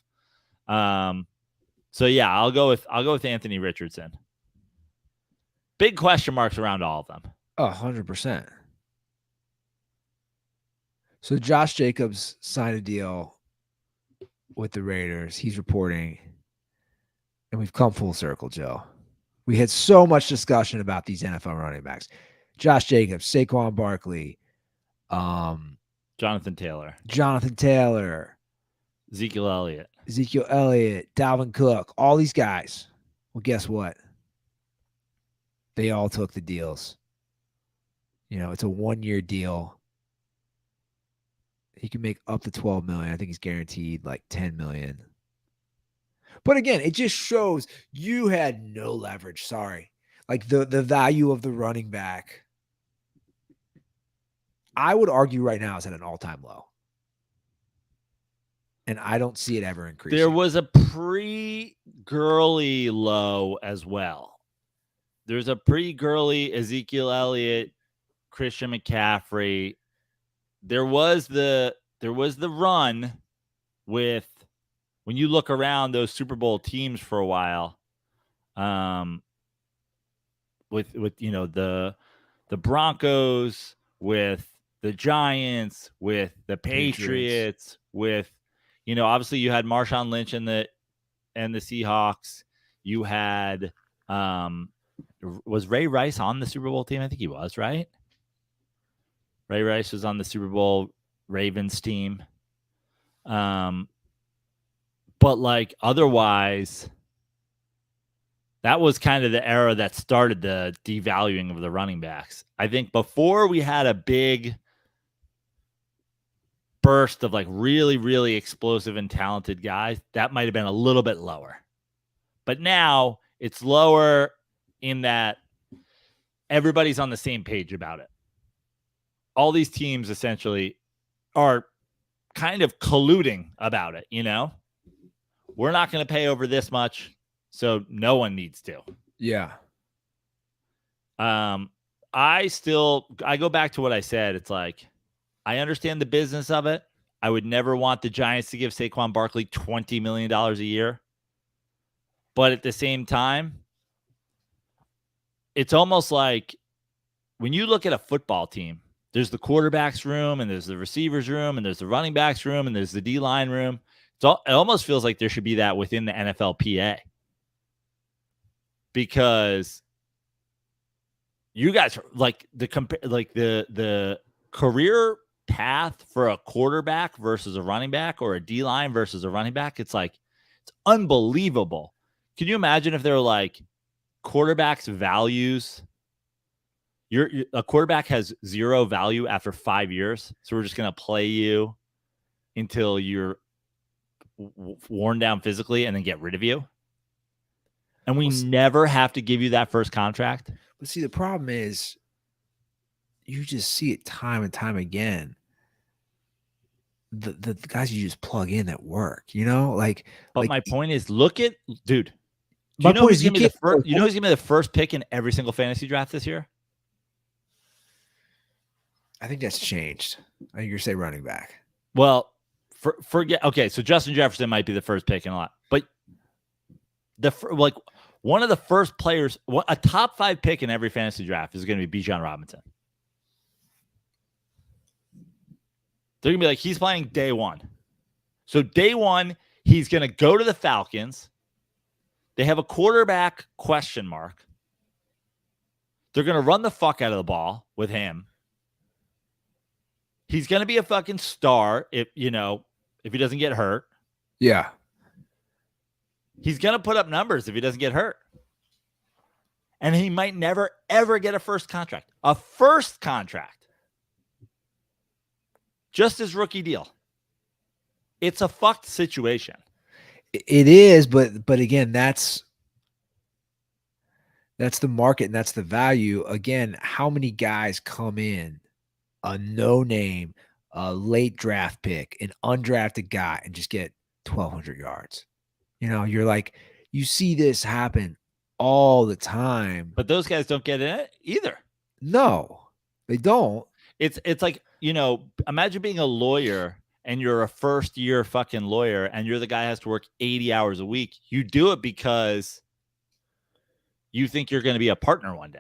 So yeah, I'll go with Anthony Richardson. Big question marks around all of them. 100%. So Josh Jacobs signed a deal with the Raiders. He's reporting, and we've come full circle, Joe. We had so much discussion about these NFL running backs. Josh Jacobs, Saquon Barkley, Jonathan Taylor, Ezekiel Elliott, Dalvin Cook, all these guys. Well, guess what? They all took the deals. It's a 1-year deal. He can make up to $12 million. I think he's guaranteed like $10 million. But again, it just shows you had no leverage. Sorry. Like the value of the running back, I would argue right now is at an all-time low. And I don't see it ever increasing. There was a pre-girly low as well. There's a pre-girly Ezekiel Elliott, Christian McCaffrey. There was the run with when you look around those Super Bowl teams for a while, with the Broncos, with the Giants, with the Patriots. With obviously you had Marshawn Lynch in the and the Seahawks. You had was Ray Rice on the Super Bowl team? I think he was, right? Ray Rice was on the Super Bowl Ravens team. But like otherwise, that was kind of the era that started the devaluing of the running backs. I think before we had a big burst of like really, really explosive and talented guys, that might have been a little bit lower. But now it's lower in that everybody's on the same page about it. All these teams essentially are kind of colluding about it, you know? We're not going to pay over this much, so no one needs to. Yeah. I go back to what I said. It's like, I understand the business of it. I would never want the Giants to give Saquon Barkley $20 million a year. But at the same time, it's almost like when you look at a football team, there's the quarterback's room and there's the receiver's room and there's the running back's room and there's the D-line room. It almost feels like there should be that within the NFLPA. Because you guys like the career path for a quarterback versus a running back or a D-line versus a running back, it's unbelievable. Can you imagine if they were like quarterbacks values? A quarterback has zero value after 5 years, so we're just going to play you until you're worn down physically and then get rid of you. And we never have to give you that first contract. But see, the problem is you just see it time and time again. The guys you just plug in that work, you know, But my point is, look at dude. My point is, who's gonna be the first pick in every single fantasy draft this year? I think that's changed. I think you're saying running back. Well, forget. Okay, so Justin Jefferson might be the first pick in a lot, but one of the first players, a top 5 pick in every fantasy draft is going to be Bijan Robinson. They're going to be like, he's playing day one. So day one, he's going to go to the Falcons. They have a quarterback question mark. They're going to run the fuck out of the ball with him. He's going to be a fucking star if he doesn't get hurt. Yeah. He's going to put up numbers if he doesn't get hurt. And he might never, ever get a first contract. A first contract. Just his rookie deal. It's a fucked situation. It is, but again, that's the market and that's the value. Again, how many guys come in, a no-name, a late draft pick, an undrafted guy, and just get 1,200 yards? You know, you're like, you see this happen all the time. But those guys don't get it either. No, they don't. It's like, imagine being a lawyer and you're a first-year fucking lawyer and you're the guy who has to work 80 hours a week. You do it because you think you're going to be a partner one day.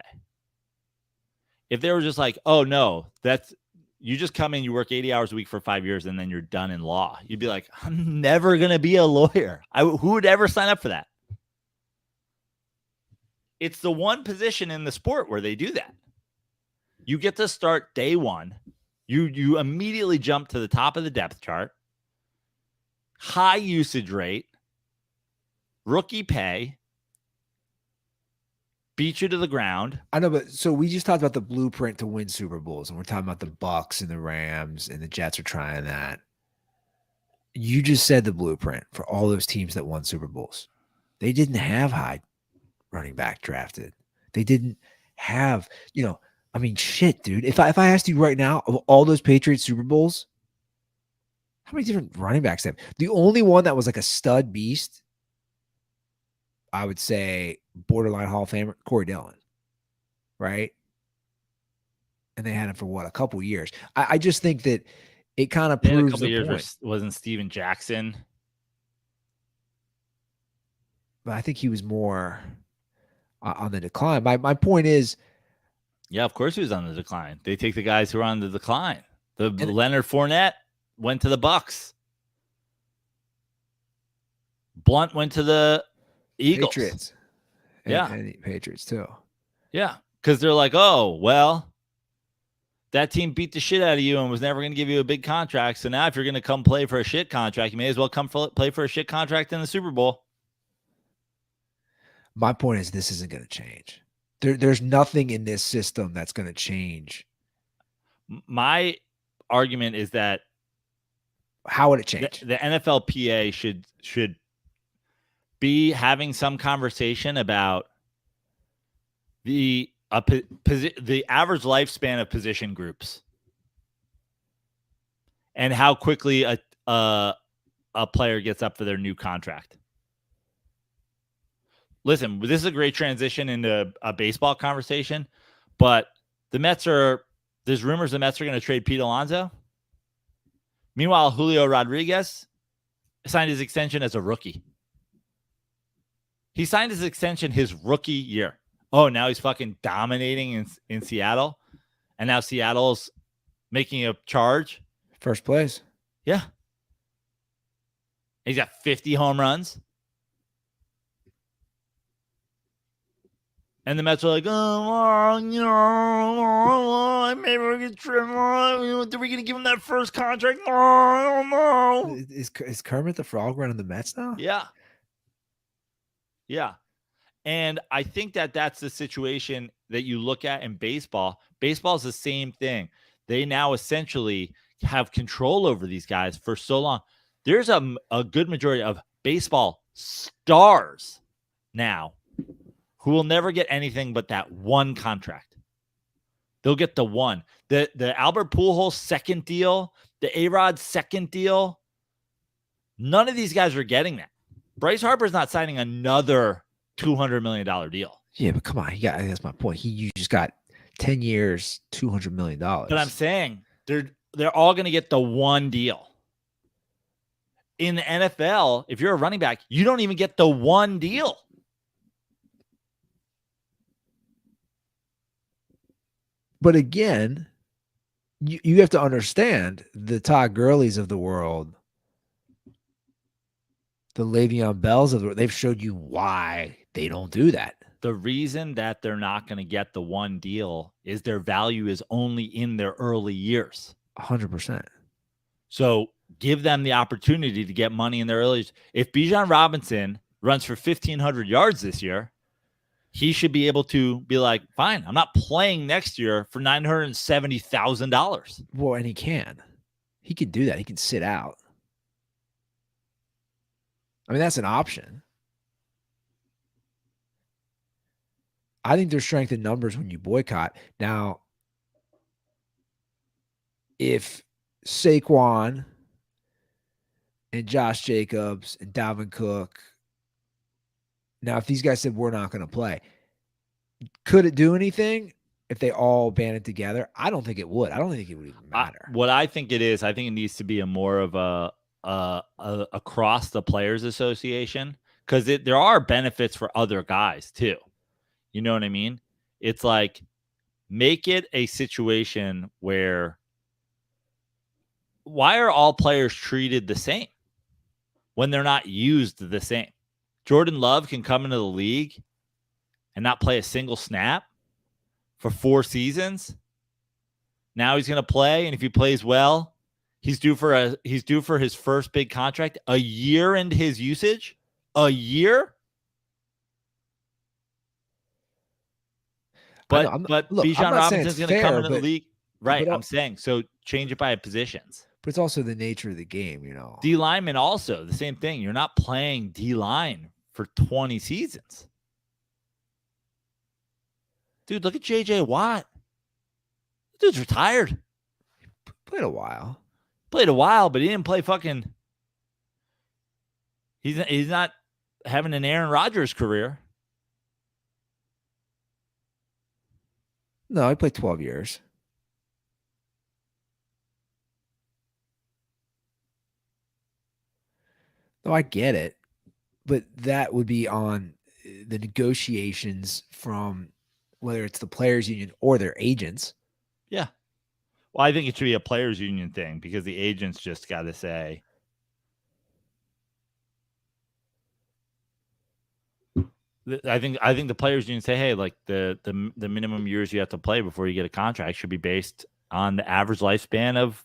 If they were just like, oh, no, you just come in, you work 80 hours a week for 5 years, and then you're done in law. You'd be like, I'm never going to be a lawyer. Who would ever sign up for that? It's the one position in the sport where they do that. You get to start day one. You immediately jump to the top of the depth chart. High usage rate. Rookie pay. Beat you to the ground. I know, but so we just talked about the blueprint to win Super Bowls, and we're talking about the Bucks and the Rams, and the Jets are trying that. You just said the blueprint for all those teams that won Super Bowls. They didn't have high running back drafted. They didn't have, shit, dude. If I asked you right now, of all those Patriots Super Bowls, how many different running backs they have? The only one that was like a stud beast, I would say borderline Hall of Famer, Corey Dillon, right? And they had him for a couple years. I just think that it kind of proves a couple the years point. Wasn't Steven Jackson? But I think he was more on the decline. My point is, yeah, of course he was on the decline. They take the guys who are on the decline. Leonard Fournette went to the Bucks. Blunt went to the Eagles. Patriots. And Patriots too. Yeah, because they're like, oh, well, that team beat the shit out of you and was never going to give you a big contract. So now if you're going to come play for a shit contract, you may as well come play for a shit contract in the Super Bowl. My point is this isn't going to change. There's nothing in this system that's going to change. My argument is that how would it change? The NFLPA should be having some conversation about the average lifespan of position groups and how quickly a player gets up for their new contract. Listen, this is a great transition into a baseball conversation, but there's rumors the Mets are going to trade Pete Alonso. Meanwhile, Julio Rodriguez signed his extension as a rookie. He signed his extension his rookie year. Oh, now he's fucking dominating in Seattle. And now Seattle's making a charge. First place. Yeah. He's got 50 home runs. And the Mets are like, oh, maybe we're going to trim. Are we going to give him that first contract? Oh, I don't know. Is Kermit the Frog running the Mets now? Yeah. Yeah. And I think that's the situation that you look at in baseball. Baseball is the same thing. They now essentially have control over these guys for so long. There's a good majority of baseball stars now who will never get anything but that one contract. They'll get the one. The Albert Pujols second deal, the A-Rod second deal. None of these guys are getting that. Bryce Harper's not signing another $200 million deal. Yeah, but come on. That's my point. You just got 10 years, $200 million. But I'm saying they're all going to get the one deal. In the NFL, if you're a running back, you don't even get the one deal. But again, you have to understand the Todd Gurley's of the world, the Le'Veon Bells of the world, they've showed you why they don't do that. The reason that they're not going to get the one deal is their value is only in their early years. 100%. So give them the opportunity to get money in their early years. If Bijan Robinson runs for 1,500 yards this year, he should be able to be like, fine, I'm not playing next year for $970,000. Well, and he can do that. He can sit out. I mean, that's an option. I think there's strength in numbers when you boycott. Now, if Saquon and Josh Jacobs and Dalvin Cook, now if these guys said we're not going to play, could it do anything if they all band it together? I don't think it would. I don't think it would even matter. What I think it is, I think it needs to be a more of a across the players association, because there are benefits for other guys too. You know what I mean? It's like, make it a situation where, why are all players treated the same when they're not used the same? Jordan Love can come into the league and not play a single snap for 4 seasons. Now he's going to play, and if he plays well, he's due for his first big contract. A year into his usage, a year. But Bijan Robinson's going to come into the league, right? I'm saying, so change it by positions. But it's also the nature of the game, you know. D lineman also the same thing. You're not playing D line for 20 seasons. Dude, look at JJ Watt. Dude's retired. Played a while, but he didn't play fucking. He's not having an Aaron Rodgers career. No, he played 12 years. No, I get it. But that would be on the negotiations from whether it's the players union or their agents. Yeah. Well, I think it should be a players union thing, because the agents just got to say, I think the players union say, hey, like the minimum years you have to play before you get a contract should be based on the average lifespan of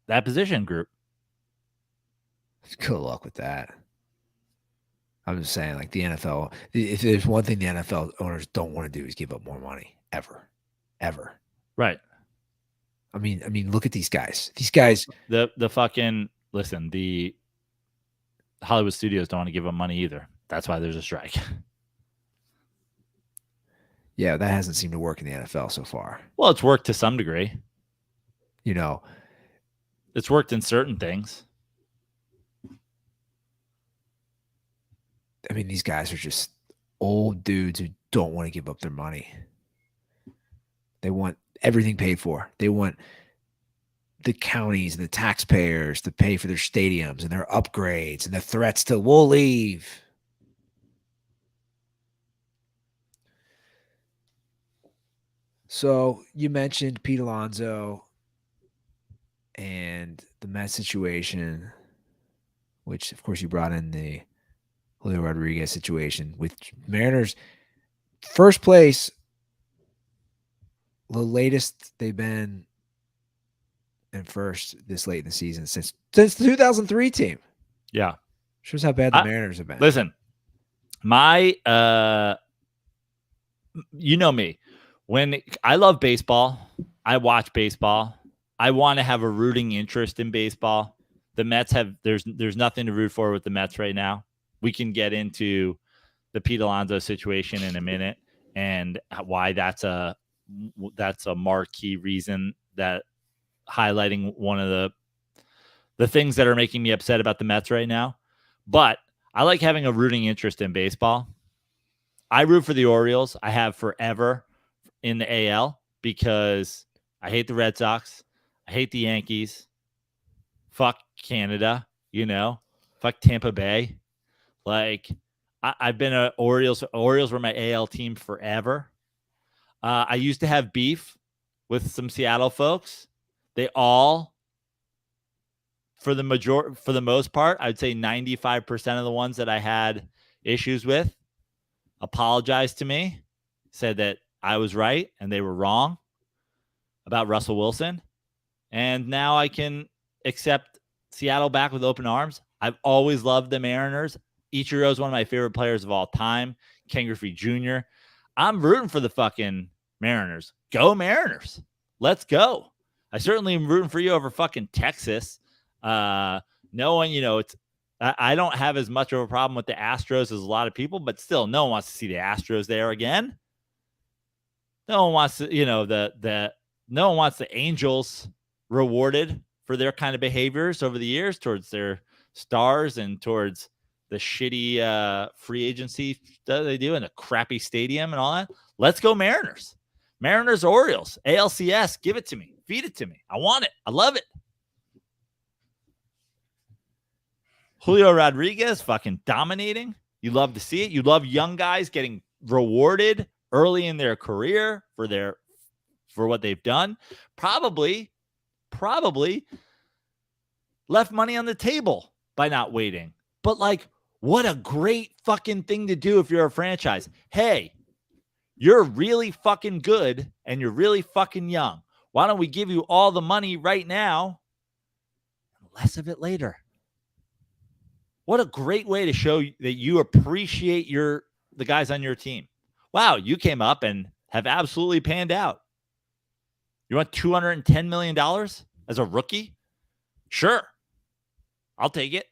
that position group. Good luck with that. I'm just saying, like the NFL, if there's one thing the NFL owners don't want to do is give up more money ever. Right. I mean, look at these guys. These guys. The fucking listen. The Hollywood studios don't want to give them money either. That's why there's a strike. Yeah, that hasn't seemed to work in the NFL so far. Well, it's worked to some degree. You know, it's worked in certain things. I mean, these guys are just old dudes who don't want to give up their money. They want everything paid for. They want the counties and the taxpayers to pay for their stadiums and their upgrades and the threats to we'll leave. So you mentioned Pete Alonso and the Mets situation, which of course you brought in the Julio Rodriguez situation with Mariners first place. The latest they've been in first this late in the season since the 2003 team. Yeah. Shows how bad the Mariners have been. Listen, my you know me. When I love baseball, I watch baseball. I want to have a rooting interest in baseball. The Mets have there's nothing to root for with the Mets right now. We can get into the Pete Alonso situation in a minute and why that's a marquee reason that highlighting one of the things that are making me upset about the Mets right now. But I like having a rooting interest in baseball. I root for the Orioles. I have forever in the AL because I hate the Red Sox. I hate the Yankees. Fuck Canada, fuck Tampa Bay. Like I've been a Orioles. Orioles were my AL team forever. I used to have beef with some Seattle folks. They all, for the most part, I'd say 95% of the ones that I had issues with apologized to me, said that I was right and they were wrong about Russell Wilson. And now I can accept Seattle back with open arms. I've always loved the Mariners. Ichiro is one of my favorite players of all time. Ken Griffey Jr. I'm rooting for the fucking Mariners. Go Mariners. Let's go. I certainly am rooting for you over fucking Texas. Knowing, I don't have as much of a problem with the Astros as a lot of people, but still, no one wants to see the Astros there again. No one wants to, no one wants the Angels rewarded for their kind of behaviors over the years towards their stars and towards the shitty free agency that they do in a crappy stadium and all that. Let's go Mariners. Mariners, Orioles, ALCS, give it to me. Feed it to me. I want it. I love it. Julio Rodriguez fucking dominating. You love to see it. You love young guys getting rewarded early in their career for what they've done. Probably left money on the table by not waiting. But like, what a great fucking thing to do if you're a franchise. Hey, you're really fucking good and you're really fucking young. Why don't we give you all the money right now and less of it later? What a great way to show that you appreciate the guys on your team. Wow, you came up and have absolutely panned out. You want $210 million as a rookie? Sure. I'll take it.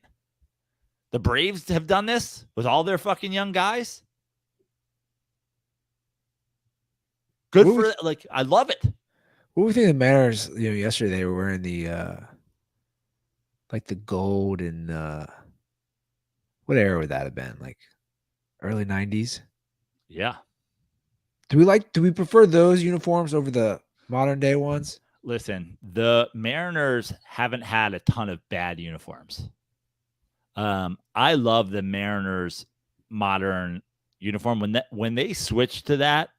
The Braves have done this with all their fucking young guys. Good for like I love it. What do you think the Mariners, yesterday they were wearing the like the gold and what era would that have been? Like early 90s? Yeah. Do we prefer those uniforms over the modern day ones? Listen, the Mariners haven't had a ton of bad uniforms. I love the Mariners modern uniform. When they switched to that,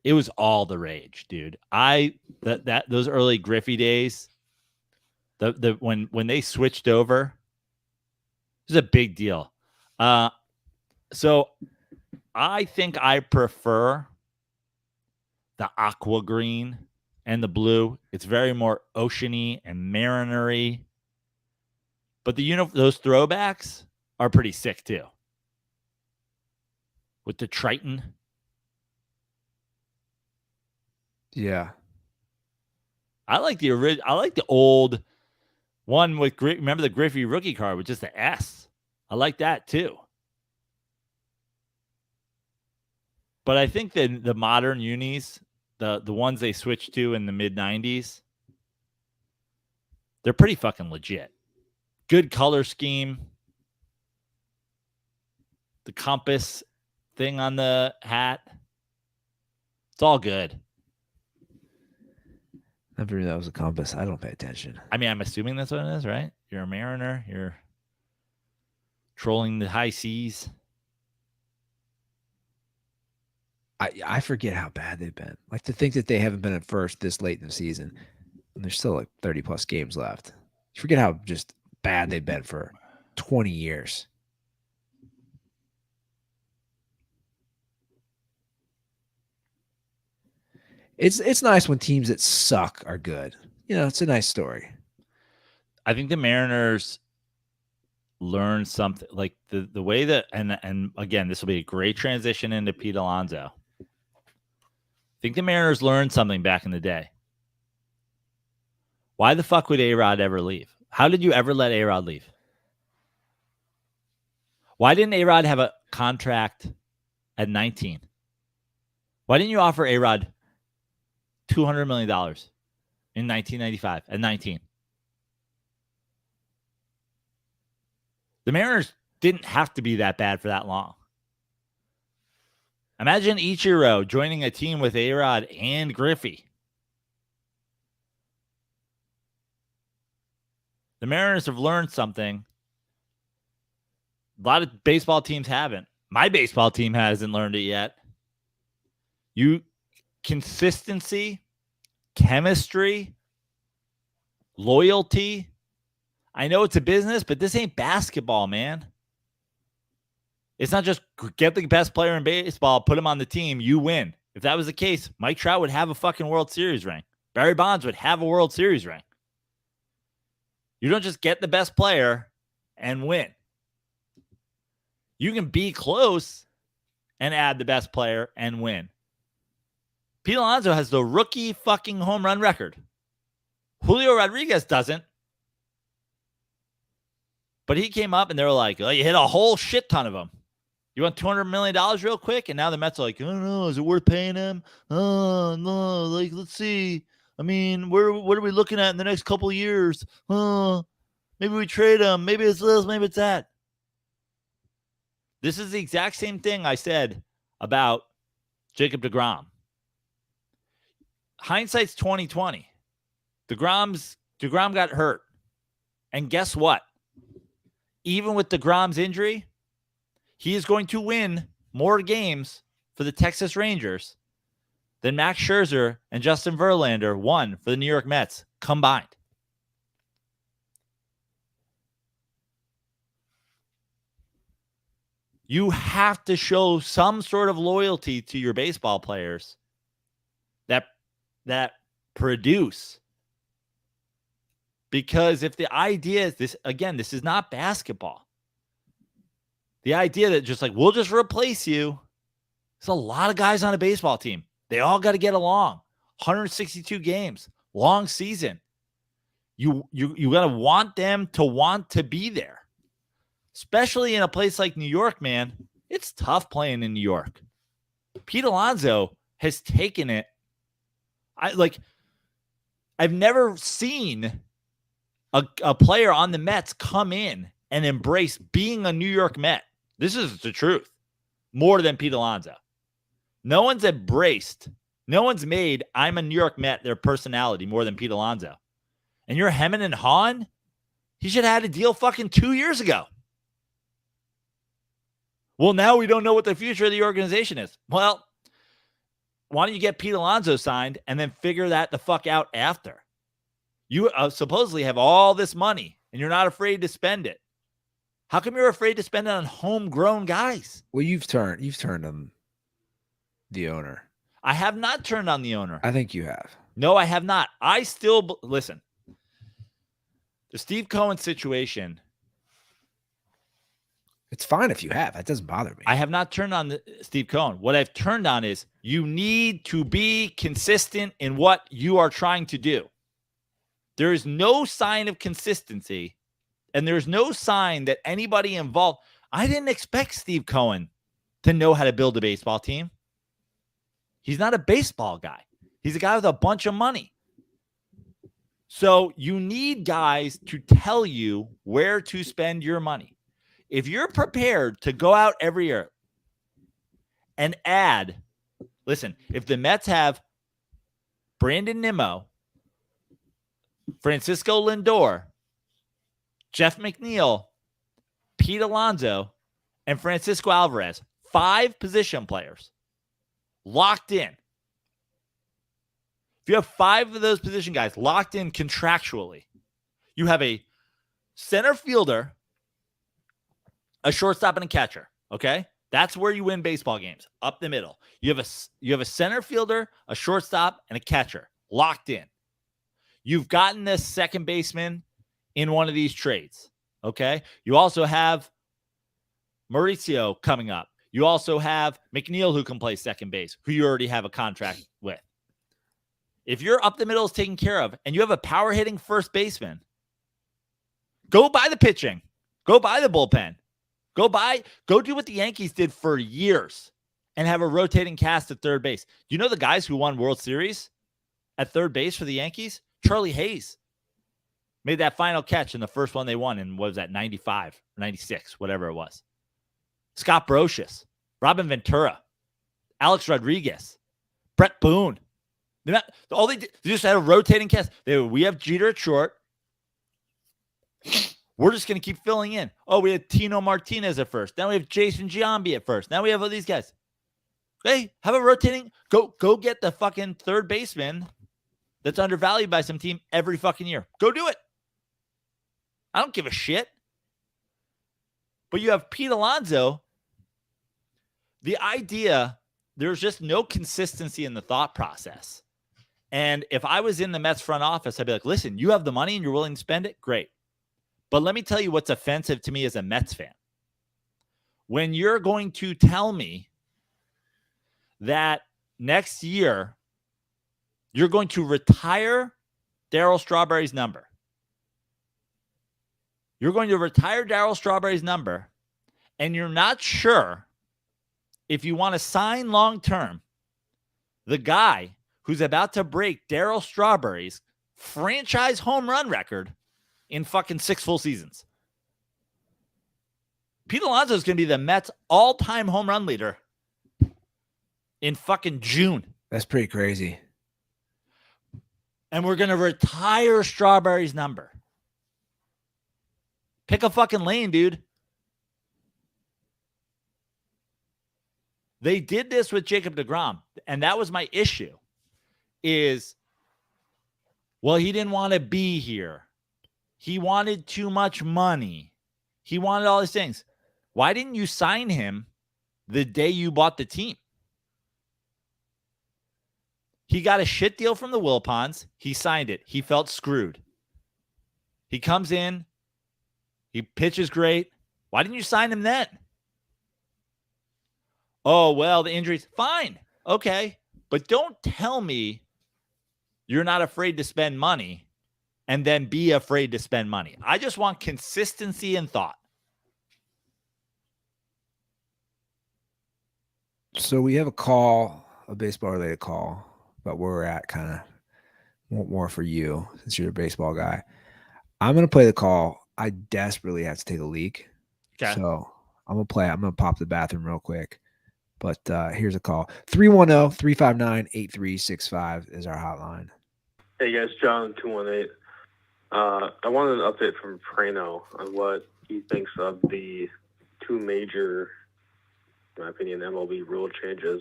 it was all the rage, dude. Those early Griffey days, when they switched over, it was a big deal. So I think I prefer the aqua green and the blue. It's very more oceany and marinery. But those throwbacks are pretty sick too. With the Triton. Yeah. I like the old one with remember the Griffey rookie card with just the S. I like that too. But I think the modern unis, the ones they switched to in the mid 90s, they're pretty fucking legit. Good color scheme. The compass thing on the hat. It's all good. Never knew that was a compass. I don't pay attention. I mean, I'm assuming that's what it is, right? You're a mariner. You're trolling the high seas. I forget how bad they've been. Like, to think that they haven't been at first this late in the season, and there's still like 30 plus games left. You forget how just bad they've been for 20 years. It's nice when teams that suck are good. You know, it's a nice story. I think the Mariners learned something, like the way that, and again, this will be a great transition into Pete Alonso. I think the Mariners learned something back in the day. Why the fuck would A-Rod ever leave? How did you ever let A-Rod leave? Why didn't A-Rod have a contract at 19? Why didn't you offer A-Rod $200 million in 1995 at 19? The Mariners didn't have to be that bad for that long. Imagine Ichiro joining a team with A-Rod and Griffey. The Mariners have learned something. A lot of baseball teams haven't. My baseball team hasn't learned it yet. Consistency, chemistry, loyalty. I know it's a business, but this ain't basketball, man. It's not just get the best player in baseball, put him on the team, you win. If that was the case, Mike Trout would have a fucking World Series ring. Barry Bonds would have a World Series ring. You don't just get the best player and win. You can be close and add the best player and win. Pete Alonso has the rookie fucking home run record. Julio Rodriguez doesn't. But he came up and they were like, oh, you hit a whole shit ton of them. You want $200 million real quick? And now the Mets are like, I don't know. Is it worth paying him? Oh, no. Like, let's see. I mean, what are we looking at in the next couple of years? Maybe we trade him. Maybe it's this. Maybe it's that. This is the exact same thing I said about Jacob deGrom. Hindsight's 2020. DeGrom got hurt. And guess what? Even with DeGrom's injury, he is going to win more games for the Texas Rangers than Max Scherzer and Justin Verlander won for the New York Mets combined. You have to show some sort of loyalty to your baseball players that produce. Because if the idea is this, again, this is not basketball. The idea that just like, we'll just replace you. There's a lot of guys on a baseball team. They all got to get along. 162 games, long season. You got to want them to want to be there. Especially in a place like New York, man. It's tough playing in New York. Pete Alonso has taken it. I've never seen a player on the Mets come in and embrace being a New York Met. This is the truth. More than Pete Alonso. No one's made I'm a New York Met their personality more than Pete Alonso. And you're hemming and hawing? He should have had a deal fucking 2 years ago. Well, now we don't know what the future of the organization is. Well, why don't you get Pete Alonso signed and then figure that the fuck out after? You supposedly have all this money and you're not afraid to spend it. How come you're afraid to spend it on homegrown guys? Well, you've turned them the owner. I have not turned on the owner. I think you have. No, I have not. I still listen. The Steve Cohen situation. It's fine if you have. That doesn't bother me. I have not turned on Steve Cohen. What I've turned on is you need to be consistent in what you are trying to do. There is no sign of consistency, and there's no sign that anybody involved. I didn't expect Steve Cohen to know how to build a baseball team. He's not a baseball guy. He's a guy with a bunch of money. So you need guys to tell you where to spend your money. If you're prepared to go out every year and add, listen, if the Mets have Brandon Nimmo, Francisco Lindor, Jeff McNeil, Pete Alonso, and Francisco Alvarez, 5 position players locked in. If you have 5 of those position guys locked in contractually, you have a center fielder, a shortstop, and a catcher. Okay, that's where you win baseball games. Up the middle, you have a center fielder, a shortstop, and a catcher locked in. You've gotten this second baseman in one of these trades. Okay, you also have Mauricio coming up. You also have McNeil who can play second base, who you already have a contract with. If your up the middle is taken care of and you have a power hitting first baseman, go buy the pitching, go buy the bullpen, go do what the Yankees did for years and have a rotating cast at third base. Do you know the guys who won World Series at third base for the Yankees? Charlie Hayes made that final catch in the first one they won in, what was that, 95, 96, whatever it was. Scott Brocious, Robin Ventura, Alex Rodriguez, Brett Boone. They just had a rotating cast. We have Jeter at short. We're just going to keep filling in. Oh, we had Tino Martinez at first. Now we have Jason Giambi at first. Now we have all these guys. Hey, have a rotating. Go get the fucking third baseman that's undervalued by some team every fucking year. Go do it. I don't give a shit. But you have Pete Alonso. The idea, there's just no consistency in the thought process. And if I was in the Mets front office, I'd be like, listen, you have the money and you're willing to spend it? Great. But let me tell you what's offensive to me as a Mets fan. When you're going to tell me that next year you're going to retire Darryl Strawberry's number. You're going to retire Darryl Strawberry's number, and you're not sure if you want to sign long-term the guy who's about to break Darryl Strawberry's franchise home run record in fucking 6 full seasons. Pete Alonso is going to be the Mets' all-time home run leader in fucking June. That's pretty crazy. And we're going to retire Strawberry's number. Pick a fucking lane, dude. They did this with Jacob deGrom, and that was my issue. Is, well, he didn't want to be here. He wanted too much money. He wanted all these things. Why didn't you sign him the day you bought the team? He got a shit deal from the Wilpons. He signed it. He felt screwed. He comes in. He pitches great. Why didn't you sign him then? Oh, well, the injuries. Fine. Okay. But don't tell me you're not afraid to spend money and then be afraid to spend money. I just want consistency in thought. So we have a baseball-related call about where we're at, kind of want more for you since you're a baseball guy. I'm going to play the call. I desperately have to take a leak. Okay. So I'm going to play. I'm going to pop the bathroom real quick. But here's a call. 310-359-8365 is our hotline. Hey, guys. John, 218. I wanted an update from Prano on what he thinks of the 2 major, in my opinion, MLB rule changes.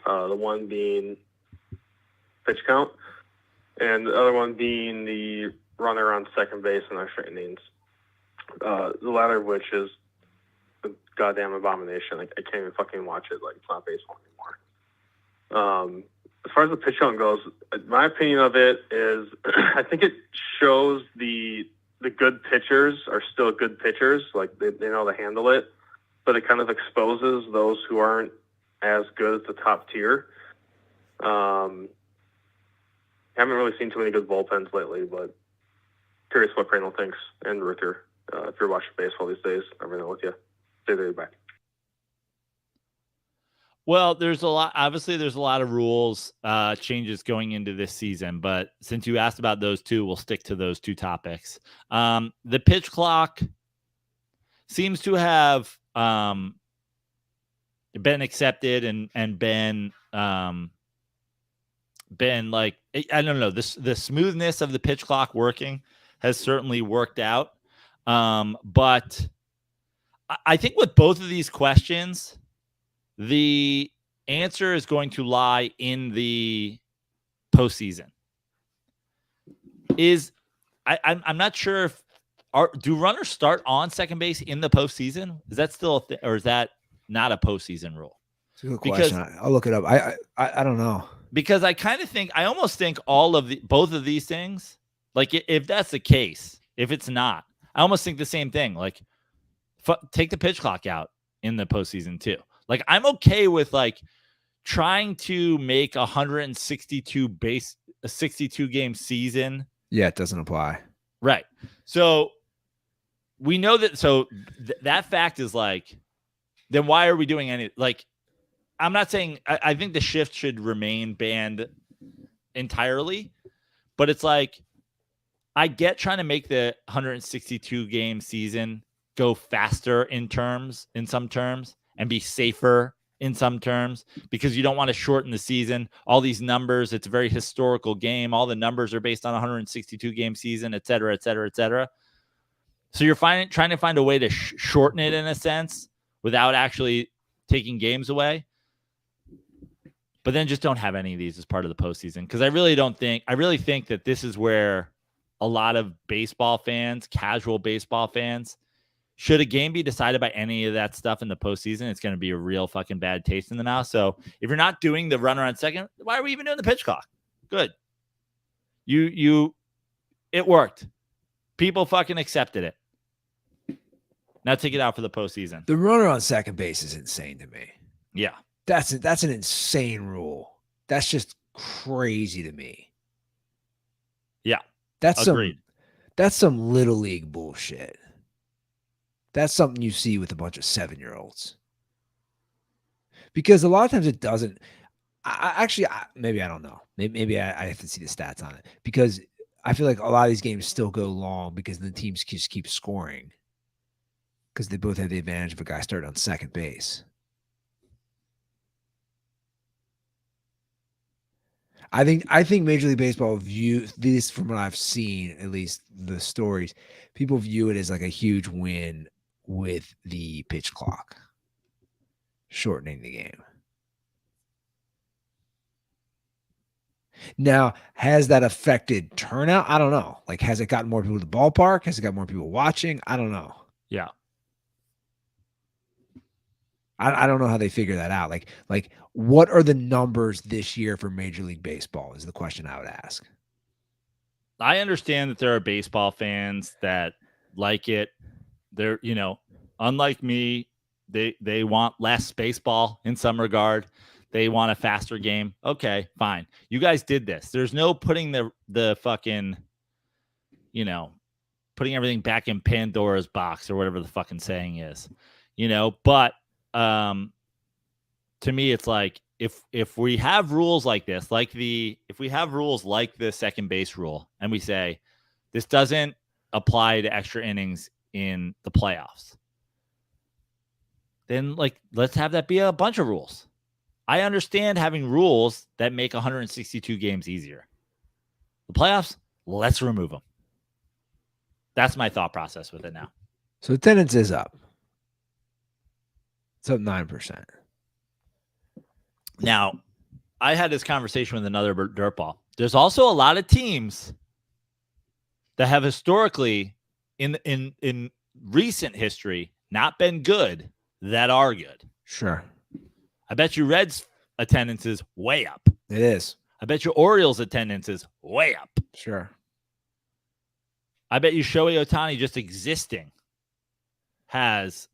The one being pitch count, and the other one being the runner on second base in extra innings. The latter of which is a goddamn abomination. Like, I can't even fucking watch it. Like, it's not baseball anymore. As far as the pitch count goes, my opinion of it is I think it shows the good pitchers are still good pitchers. Like, they know how to handle it, but it kind of exposes those who aren't as good at the top tier. Haven't really seen too many good bullpens lately, but curious what Crandall thinks, and Ruther. If you're watching baseball these days, I'm know with you. Stay there, bye. Well, there's a lot of rules changes going into this season, but since you asked about those two, we'll stick to those two topics. The pitch clock seems to have been accepted and been like, I don't know, the smoothness of the pitch clock working has certainly worked out. But I think with both of these questions, the answer is going to lie in the postseason. I'm not sure if do runners start on second base in the postseason? Is that still or is that not a postseason rule? It's a good question. I'll look it up. I don't know, because I almost think both of these things, like if that's the case, if it's not, I almost think the same thing. Like take the pitch clock out in the postseason too. Like, I'm okay with like trying to make a 62 game season. Yeah, it doesn't apply. Right. So we know that. So that fact is like, then why are we doing any, like, I'm not saying, I think the shift should remain banned entirely, but it's like, I get trying to make the 162 game season go faster in some terms, and be safer in some terms, because you don't want to shorten the season. All these numbers, it's a very historical game. All the numbers are based on 162 game season, et cetera, et cetera, et cetera. So you're trying to find a way to shorten it in a sense without actually taking games away. But then just don't have any of these as part of the postseason. Because I really think that this is where a lot of baseball fans, casual baseball fans, should a game be decided by any of that stuff in the postseason, it's going to be a real fucking bad taste in the mouth. So if you're not doing the runner on second, why are we even doing the pitch clock? Good. It worked. People fucking accepted it. Now take it out for the postseason. The runner on second base is insane to me. Yeah. That's an insane rule. That's just crazy to me. Yeah. That's agreed. That's some little league bullshit. That's something you see with a bunch of 7-year-olds. Because a lot of times it doesn't. Maybe I don't know. Maybe I have to see the stats on it. Because I feel like a lot of these games still go long because the teams just keep scoring. Because they both have the advantage of a guy starting on second base. I think Major League Baseball view this, from what I've seen, at least the stories, people view it as like a huge win with the pitch clock shortening the game. Now, has that affected turnout? I don't know. Like, has it gotten more people to the ballpark? Has it got more people watching? I don't know. Yeah. I don't know how they figure that out. Like, what are the numbers this year for Major League Baseball is the question I would ask. I understand that there are baseball fans that like it. They're, unlike me, they want less baseball in some regard. They want a faster game. Okay, fine. You guys did this. There's no putting the fucking, putting everything back in Pandora's box or whatever the fucking saying is, but to me, it's like, if we have rules like this, if we have rules like the second base rule, and we say this doesn't apply to extra innings in the playoffs, then let's have that be a bunch of rules. I understand having rules that make 162 games easier. The playoffs, let's remove them. That's my thought process with it now. So attendance is up. It's up 9%. Now, I had this conversation with another DirtBall. There's also a lot of teams that have historically in recent history not been good that are good. Sure. I bet you Reds attendance is way up. It is. I bet you Orioles attendance is way up. Sure. I bet you Shohei Ohtani just existing has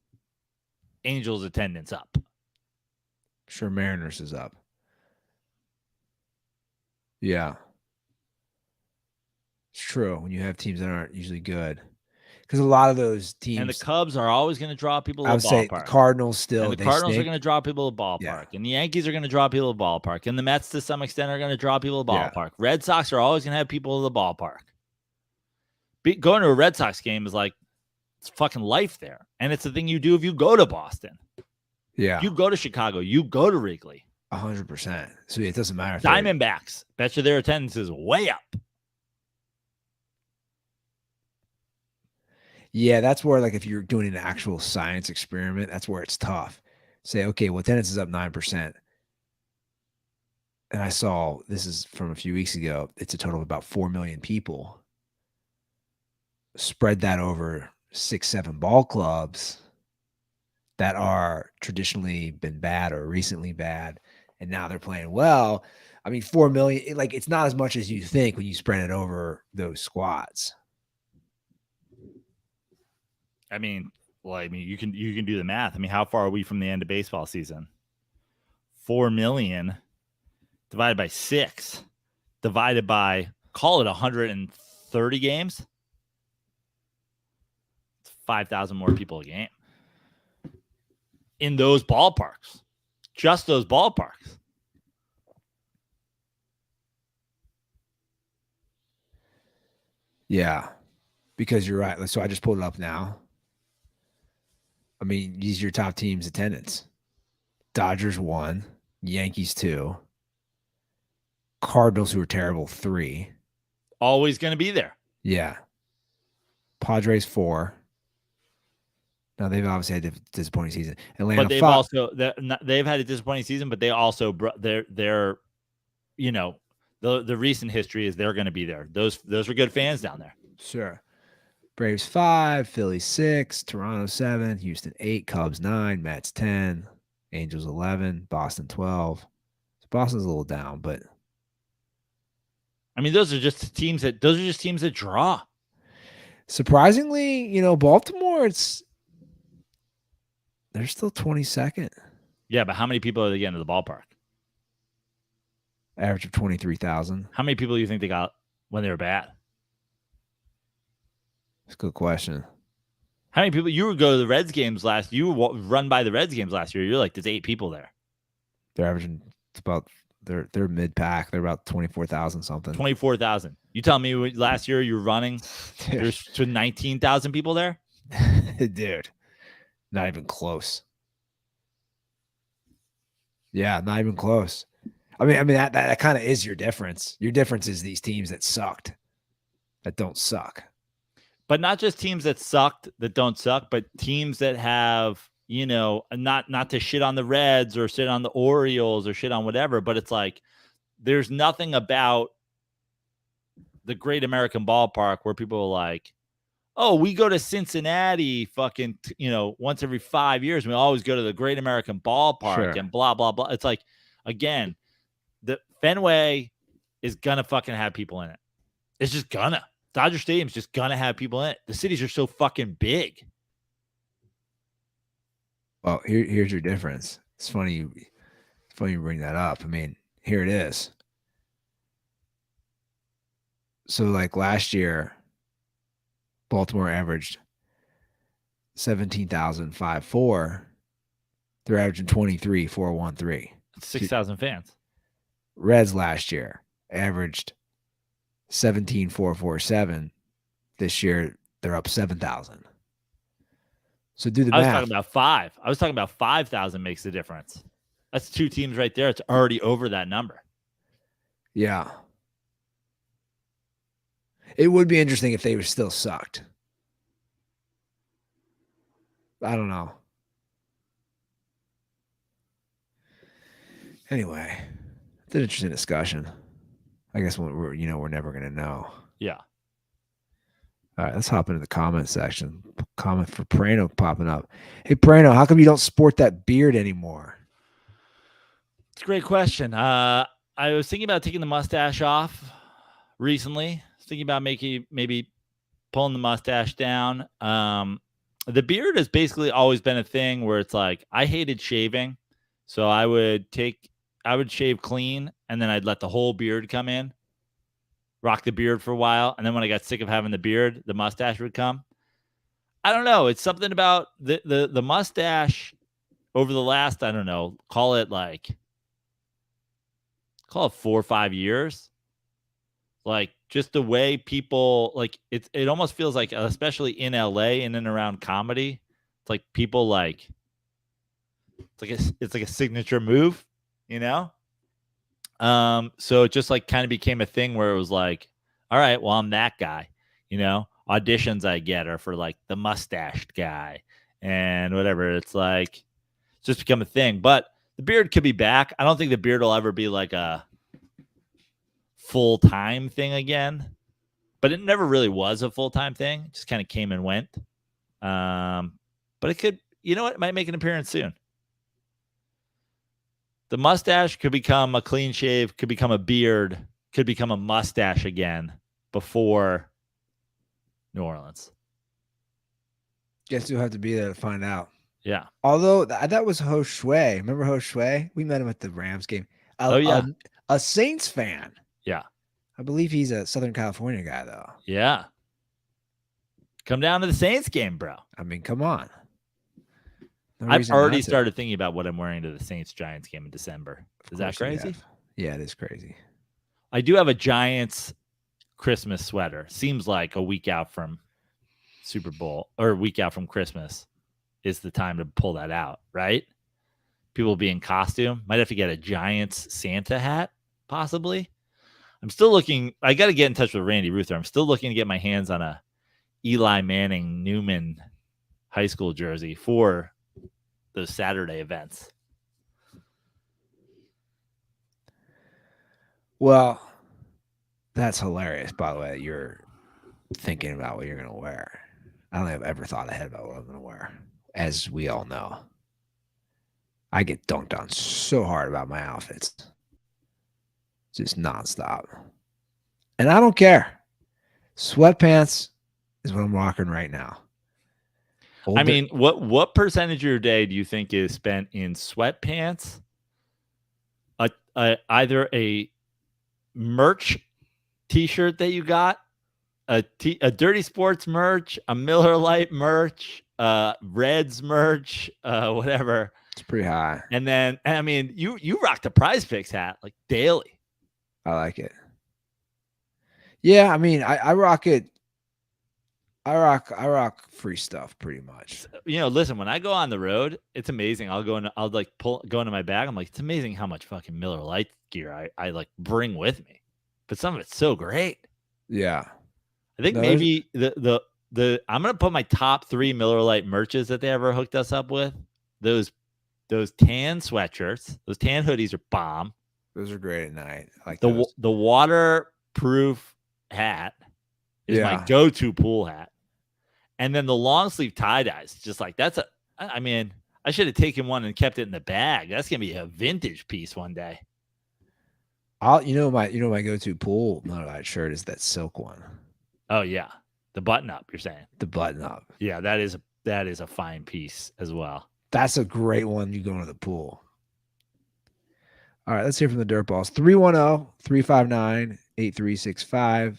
Angels attendance up. Sure, Mariners is up. Yeah. It's true when you have teams that aren't usually good. Because a lot of those teams. And the Cubs are always going to draw people to I the would say ballpark. the Cardinals still. And the Cardinals are going to draw people to the ballpark. Yeah. And the Yankees are going to draw people to the ballpark. And the Mets, to some extent, are going to draw people to the ballpark. Red Sox are always going to have people to the ballpark. Going to a Red Sox game is like, it's fucking life there. And it's the thing you do if you go to Boston. Yeah. You go to Chicago. You go to Wrigley. 100%. So it doesn't matter. Diamondbacks. Bet you their attendance is way up. Yeah, that's where, like, if you're doing an actual science experiment, that's where it's tough. Say, okay, well, attendance is up 9%. And I saw, this is from a few weeks ago, it's a total of about 4 million people. Spread that over 6-7 ball clubs that are traditionally been bad or recently bad, and now they're playing well. I mean, 4 million, like, it's not as much as you think when you spread it over those squads. I mean, you can do the math. I mean, how far are we from the end of baseball season? 4 million divided by 6, divided by, call it 130 games. It's 5,000 more people a game in those ballparks. Just those ballparks. Yeah, because you're right. So I just pulled it up now. I mean, these are your top teams' attendance. Dodgers 1, Yankees 2, Cardinals, who are terrible, 3. Always going to be there. Yeah. Padres 4. Now they've obviously had a disappointing season. Atlanta, but they've 5. also they've had a disappointing season, but they also they're you know, the recent history is they're going to be there. Those are good fans down there. Sure. Braves 5, Philly 6, Toronto 7, Houston 8, Cubs 9, Mets 10, Angels 11, Boston 12. So Boston's a little down, but I mean, those are just teams that draw. Surprisingly, Baltimore, they're still 22nd. Yeah, but how many people are they getting to the ballpark? Average of 23,000. How many people do you think they got when they were bad? That's a good question. How many people you would go to the Reds games run by the Reds games last year? You're like, there's 8 people there. They're averaging they're mid pack. They're about 24,000 something. 24,000. You tell me last year you were running, there's 19,000 people there? Dude, not even close. Yeah, not even close. I mean that kind of is your difference. Your difference is these teams that sucked, that don't suck. But not just teams that sucked, that don't suck, but teams that have, not to shit on the Reds or shit on the Orioles or shit on whatever, but it's like there's nothing about the Great American Ballpark where people are like, oh, we go to Cincinnati fucking, once every 5 years. We always go to the Great American Ballpark and blah, blah, blah. It's like, again, the Fenway is going to fucking have people in it. It's just gonna. Dodger Stadium's just gonna have people in it. The cities are so fucking big. Well, here's your difference. It's funny you bring that up. I mean, here it is. So like last year, Baltimore averaged 17,504. They're averaging 23,413. 6,000 fans. Reds last year averaged 17,447. This year they're up 7,000. So do the math. I was talking about 5. I was talking about 5,000 makes the difference. That's 2 teams right there. It's already over that number. Yeah. It would be interesting if they were still sucked. I don't know. Anyway, it's an interesting discussion. I guess we're never going to know. Yeah. All right, let's hop into the comment section. Comment for Prano popping up. Hey, Prano, how come you don't sport that beard anymore? It's a great question. I was thinking about taking the mustache off recently. Thinking about maybe pulling the mustache down. The beard has basically always been a thing where it's like I hated shaving, so I would shave clean, and then I'd let the whole beard come in, rock the beard for a while, and then when I got sick of having the beard, the mustache would come. I don't know. It's something about the mustache over the last, I don't know, call it 4 or 5 years. Like just the way people like it almost feels like, especially in LA and in around comedy, it's like people like it's like a signature move, you know? So it just like kind of became a thing where it was like, all right, well, I'm that guy, you know? Auditions I get are for like the mustached guy and whatever. It's like it's just become a thing. But the beard could be back. I don't think the beard will ever be like a full-time thing again, but it never really was a full-time thing. It just kind of came and went. But it could, you know what? It might make an appearance soon. The mustache could become a clean shave, could become a beard, could become a mustache again before New Orleans. Guess you'll have to be there to find out. Yeah. Although that was Ho Shui. Remember Ho Shui? We met him at the Rams game. A Saints fan. Yeah. I believe he's a Southern California guy, though. Yeah. Come down to the Saints game, bro. I mean, come on. No I've reason already not to. started thinking about what I'm wearing to the Saints-Giants game in December. Is that Of course you crazy? have. Yeah, it is crazy. I do have a Giants Christmas sweater. Seems like a week out from Super Bowl or a week out from Christmas is the time to pull that out, right? People will be in costume. Might have to get a Giants Santa hat, possibly. I'm still looking. I got to get in touch with Randy Ruther. I'm still looking to get my hands on a Eli Manning Newman high school jersey for those Saturday events. Well, that's hilarious, by the way, that you're thinking about what you're going to wear. I don't think I've ever thought ahead about what I'm going to wear, as we all know. I get dunked on so hard about my outfits. Just nonstop. And I don't care. Sweatpants is what I'm rocking right now. I mean, what percentage of your day do you think is spent in sweatpants, either a merch T-shirt that you got, a Dirty Sports merch, a Miller Lite merch, Reds merch, whatever? It's pretty high. And then, I mean, you rock the Prize Picks hat like daily. I like it. Yeah, I mean, I rock it. I rock free stuff pretty much. You know, listen, when I go on the road, it's amazing. I'll go into my bag. I'm like, it's amazing how much fucking Miller Lite gear I like bring with me. But some of it's so great. Yeah. I think maybe the I'm gonna put my top 3 Miller Lite merches that they ever hooked us up with. Those tan sweatshirts, those tan hoodies are bomb. Those are great at night. I like the waterproof hat is my go-to pool hat. And then the long sleeve tie-dyes, just like I mean, I should have taken one and kept it in the bag. That's gonna be a vintage piece one day. My go-to pool Miller Lite shirt is that silk one. Oh yeah. The button up, you're saying. The button up. Yeah, that is a fine piece as well. That's a great one. You go into the pool. All right, let's hear from the DirtBalls. 310-359-8365.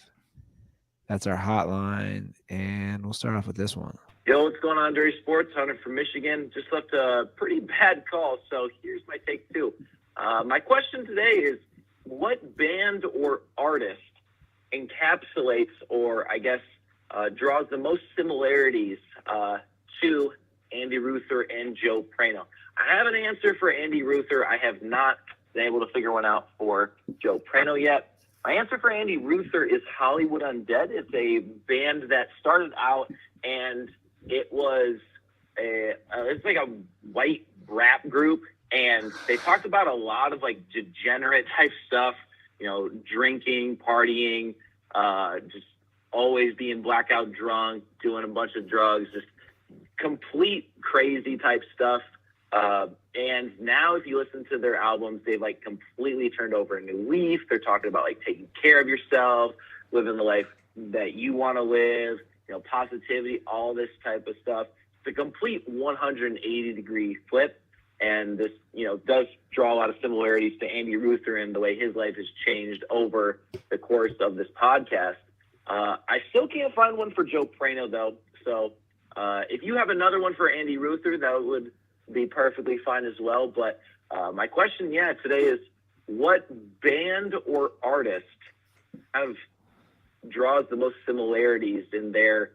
That's our hotline, and we'll start off with this one. Yo, what's going on, Dirty Sports? Hunter from Michigan. Just left a pretty bad call, so here's my take, too. My question today is, what band or artist encapsulates or, I guess, draws the most similarities to Andy Ruther and Joe Prano? I have an answer for Andy Ruther. I have not been able to figure one out for Joe Prano yet. My answer for Andy Ruther is Hollywood Undead. It's a band that started out, and it was it's like a white rap group, and they talked about a lot of like degenerate type stuff, you know, drinking, partying, just always being blackout drunk, doing a bunch of drugs, just complete crazy type stuff. And now if you listen to their albums, they've like completely turned over a new leaf. They're talking about like taking care of yourself, living the life that you want to live, positivity, all this type of stuff. It's a complete 180-degree flip. And this, does draw a lot of similarities to Andy Ruther and the way his life has changed over the course of this podcast. I still can't find one for Joe Prano, though. So if you have another one for Andy Ruther, that would be perfectly fine as well. But my question, today is, what band or artist draws the most similarities in their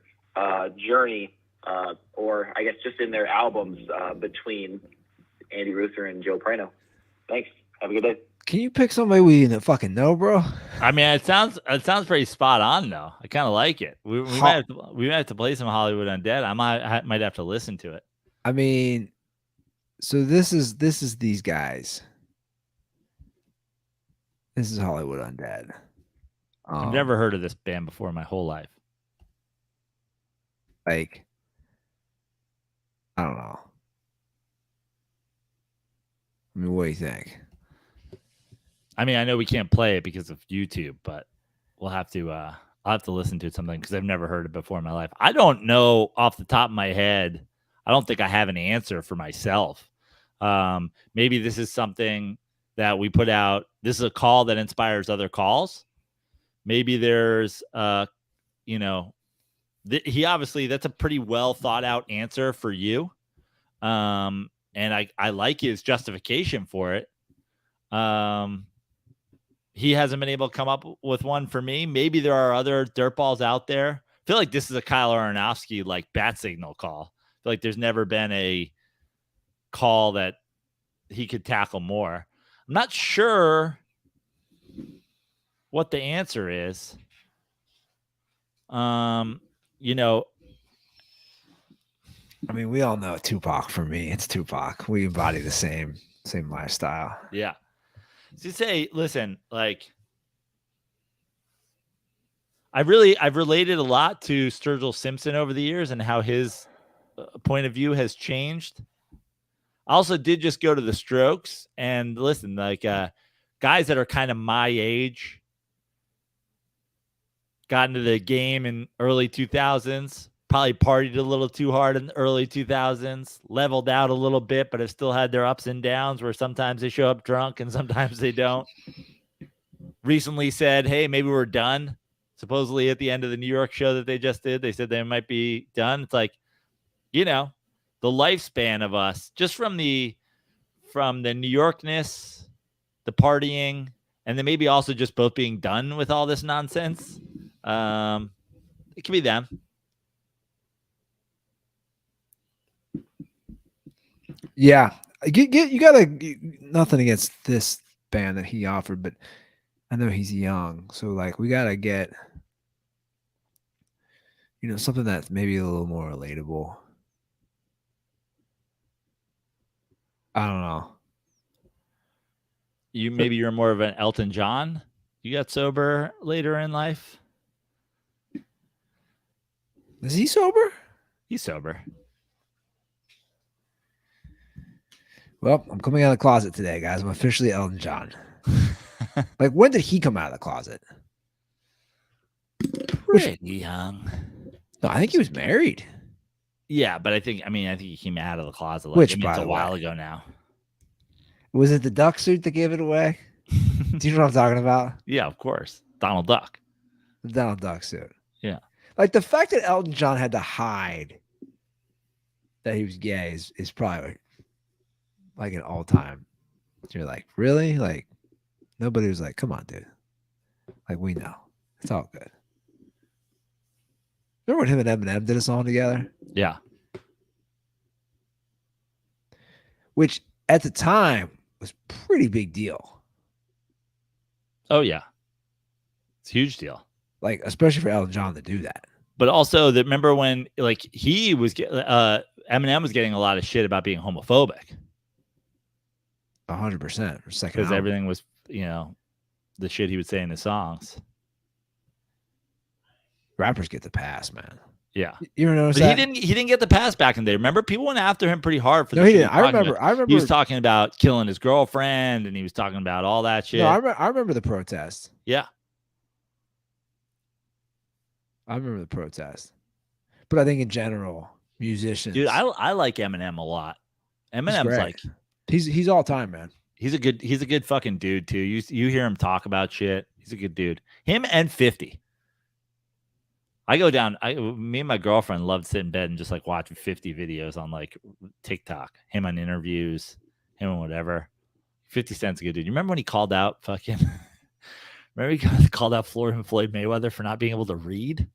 journey, or I guess just in their albums between Andy Ruther and Joe Prano? Thanks. Have a good day. Can you pick somebody we didn't fucking know, bro? I mean, it sounds pretty spot on though. I kind of like it. We might have to play some Hollywood Undead. I might have to listen to it. I mean, so this is these guys. This is Hollywood Undead. I've never heard of this band before in my whole life. Like, I don't know. I mean, what do you think? I mean, I know we can't play it because of YouTube, but we'll have to. I'll have to listen to something because I've never heard it before in my life. I don't know off the top of my head. I don't think I have an answer for myself. Maybe this is something that we put out. This is a call that inspires other calls. Maybe there's, he obviously, that's a pretty well thought out answer for you. And I like his justification for it. He hasn't been able to come up with one for me. Maybe there are other dirtballs out there. I feel like this is a Kyle Aronofsky like bat signal call. I feel like there's never been a call that he could tackle more. I'm not sure what the answer is. I mean, we all know Tupac. For me, it's Tupac. We embody the same lifestyle. Yeah. So say, listen, like I've related a lot to Sturgill Simpson over the years and how his point of view has changed. I also did just go to the Strokes and listen, like guys that are kind of my age got into the game in early 2000s, probably partied a little too hard in the early 2000s, leveled out a little bit, but have still had their ups and downs where sometimes they show up drunk and sometimes they don't. Recently said, hey, maybe we're done. Supposedly at the end of the New York show that they just did, they said they might be done. It's like, the lifespan of us, just from the New Yorkness, the partying, and then maybe also just both being done with all this nonsense. It could be them. Yeah, you gotta nothing against this band that he offered, but I know he's young, so like we gotta get something that's maybe a little more relatable. I don't know. You're more of an Elton John. You got sober later in life. Is he sober? He's sober. Well, I'm coming out of the closet today, guys. I'm officially Elton John. Like, when did he come out of the closet? Pretty young. No, I think he was married. Yeah, but I think he came out of the closet. Which, it's a while ago now. Was it the duck suit that gave it away? Do you know what I'm talking about? Yeah, of course. Donald Duck. The Donald Duck suit. Yeah. Like, the fact that Elton John had to hide that he was gay is probably like an all-time. You're like, really? Like, nobody was like, come on, dude. Like, we know. It's all good. Remember when him and Eminem did a song together? Yeah. Which, at the time, was pretty big deal. Oh, yeah. It's a huge deal. Like, especially for Elton John to do that. But also, remember when, like, Eminem was getting a lot of shit about being homophobic. 100%. Because everything was, the shit he would say in his songs. Rappers get the pass, man. Yeah. You ever notice But that? he didn't get the pass back in the day. Remember, people went after him pretty hard for No, the he shit didn't. I remember. He was talking about killing his girlfriend, and he was talking about all that shit. No, I remember the protest. Yeah. I remember the protest. But I think in general, musicians. Dude, I like Eminem a lot. Eminem's great. like he's all time, man. he's a good fucking dude too. You hear him talk about shit. He's a good dude. Him and 50. I go down. Me and my girlfriend loved sitting in bed and just like watching 50 videos on like TikTok. Him on interviews, him on whatever. 50 Cent's a good dude. You remember when he called out fucking? Remember he called out Floyd Mayweather for not being able to read?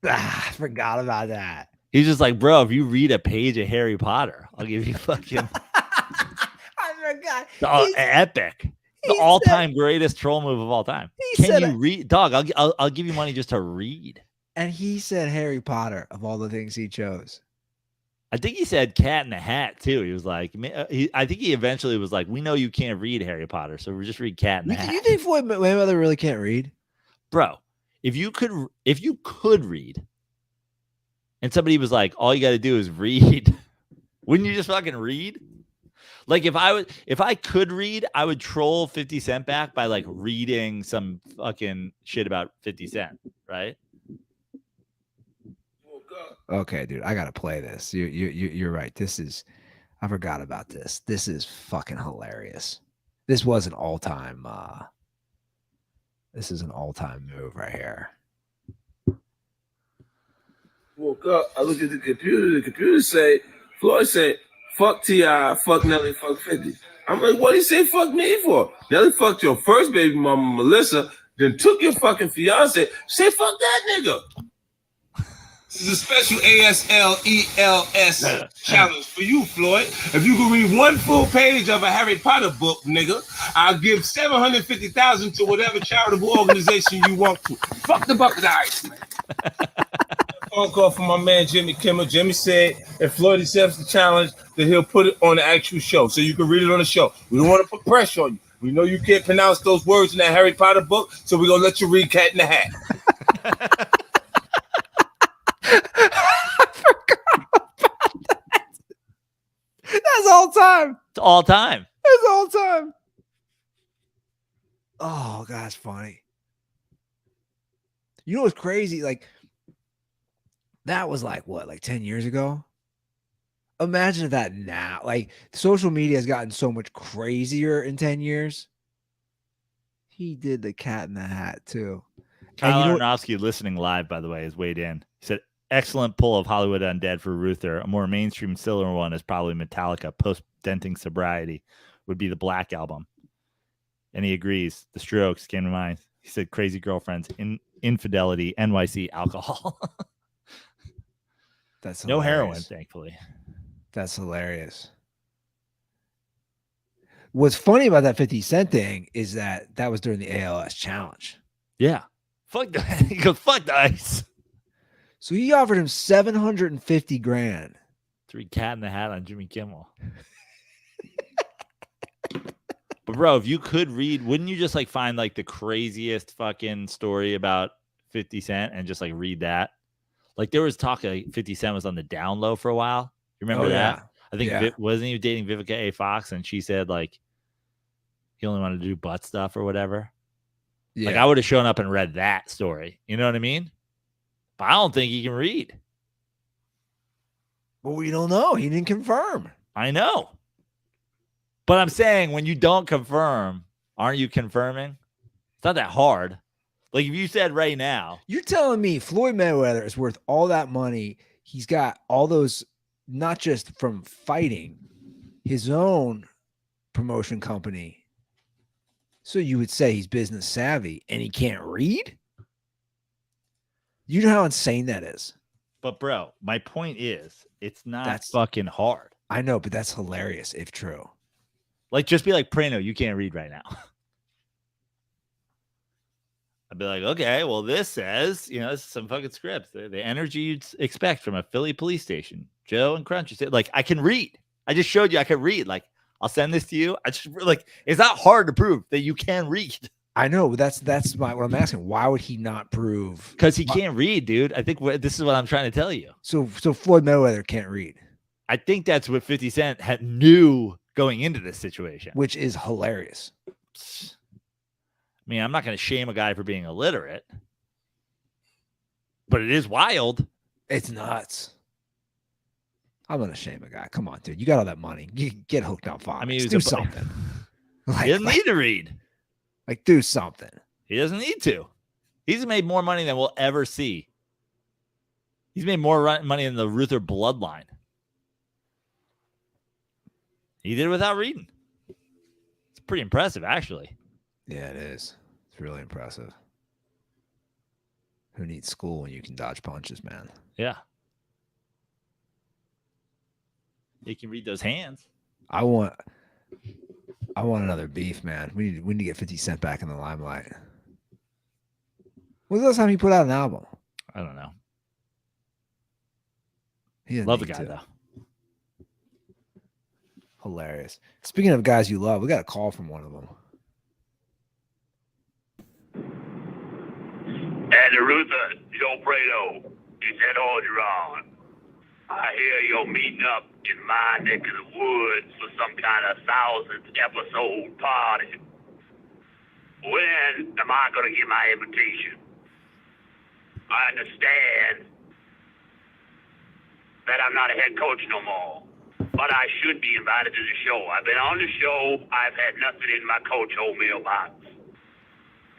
I forgot about that. He's just like, bro, if you read a page of Harry Potter, I'll give you fucking. I forgot. Epic. The all-time greatest troll move of all time. Can you read, dog? I'll give you money just to read. And he said Harry Potter of all the things he chose. I think he said Cat in the Hat too. He was like, I think he eventually was like, we know you can't read Harry Potter, so we just read Cat in the Hat. You think Floyd Mayweather really can't read, bro? If you could read, and somebody was like, all you got to do is read, wouldn't you just fucking read? Like if I could read, I would troll 50 Cent back by like reading some fucking shit about 50 Cent, right? Okay, dude, I gotta play this. You're right. I forgot about this. This is fucking hilarious. This was an all-time. This is an all-time move right here. Woke up, I looked at the computer. The computer say, Floyd said, "Fuck T.I., fuck Nelly, fuck 50." I'm like, what did he say fuck me for? Nelly fucked your first baby mama, Melissa, then took your fucking fiance. Say fuck that nigga. This is a special ASLELS challenge for you, Floyd. If you can read one full page of a Harry Potter book, nigga, I'll give $750,000 to whatever charitable organization you want to. Fuck the bucket of ice, man. Phone call from my man Jimmy Kimmel. Jimmy said if Floyd accepts the challenge, then he'll put it on the actual show, so you can read it on the show. We don't want to put pressure on you. We know you can't pronounce those words in that Harry Potter book, so we're gonna let you read Cat in the Hat. I forgot about that. That's all time. It's all time. It's all time. Oh, God, that's funny. You know what's crazy? Like, that was like, what, like 10 years ago? Imagine that now. Like, social media has gotten so much crazier in 10 years. He did the Cat in the Hat, too. Kyle Aronofsky, listening live, by the way, is weighed in. He said, excellent pull of Hollywood Undead for Ruther. A more mainstream, similar one is probably Metallica. Post-denting sobriety would be the Black Album. And he agrees. The Strokes came to mind. He said, crazy girlfriends, infidelity, NYC, alcohol. That's no hilarious. heroin, thankfully. That's hilarious. What's funny about that 50 Cent thing is that was during the ALS challenge. Yeah. He goes, fuck the ice. So he offered him $750,000. Three Cat in the Hat on Jimmy Kimmel. But bro, if you could read, wouldn't you just like find like the craziest fucking story about 50 Cent and just like read that? Like there was talk like 50 Cent was on the down low for a while. You remember that? I think wasn't he dating Vivica A. Fox, and she said like he only wanted to do butt stuff or whatever. Yeah. Like I would have shown up and read that story. You know what I mean? But I don't think he can read. Well, we don't know. He didn't confirm. I know. But I'm saying when you don't confirm, aren't you confirming? It's not that hard. Like if you said right now. You're telling me Floyd Mayweather is worth all that money. He's got all those, not just from fighting, his own promotion company. So you would say he's business savvy and he can't read? You know how insane that is. But bro, my point is, it's not fucking hard. I know, but that's hilarious if true. Like, just be like, Prano, you can't read right now. I'd be like, okay, well, this says, this is some fucking scripts. The energy you'd expect from a Philly police station. Joe and Crunch, you say, like, I can read. I just showed you I can read. Like, I'll send this to you. I just like, it's not hard to prove that you can read. I know, but that's what I'm asking. Why would he not prove? Because he can't read, dude. I think this is what I'm trying to tell you. So Floyd Mayweather can't read, I think that's what 50 Cent knew going into this situation, which is hilarious. I mean, I'm not going to shame a guy for being illiterate, but it is wild. It's nuts. I'm gonna shame a guy. Come on, dude. You got all that money. You can get hooked on Fox. I mean, do something. He doesn't need to read. Like, do something. He doesn't need to. He's made more money than we'll ever see. He's made more money than the Ruther bloodline. He did it without reading. It's pretty impressive, actually. Yeah, it is. It's really impressive. Who needs school when you can dodge punches, man? Yeah. You can read those hands. I want another beef, man. We need to get 50 Cent back in the limelight. When's the last time he put out an album? I don't know. He doesn't Love the need guy, to. though. Hilarious. Speaking of guys you love, we got a call from one of them. And Ruther, Joe Prado, it's Ed Orgeron. I hear you're meeting up in my neck of the woods for some kind of 1000th episode party. When am I going to get my invitation? I understand that I'm not a head coach no more, but I should be invited to the show. I've been on the show. I've had nothing in my coach hole mailbox.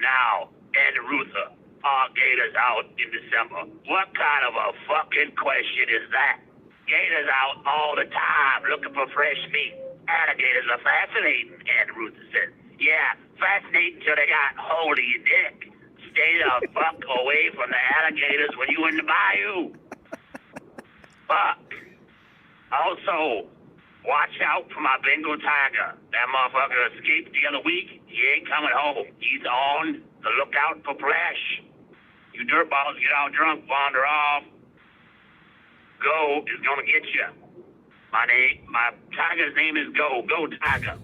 Now, Ed Ruther, are Gators out in December? What kind of a fucking question is that? Gators out all the time looking for fresh meat. Alligators are fascinating, Ed Ruther said. Yeah, fascinating till they got hold of your dick. Stay the fuck away from the alligators when you in the bayou. But also, watch out for my Bengal tiger. That motherfucker escaped the other week. He ain't coming home. He's on the lookout for flesh. You dirtballs get all drunk, wander off. Go is gonna get you. My tiger's name is Go. Go Tiger.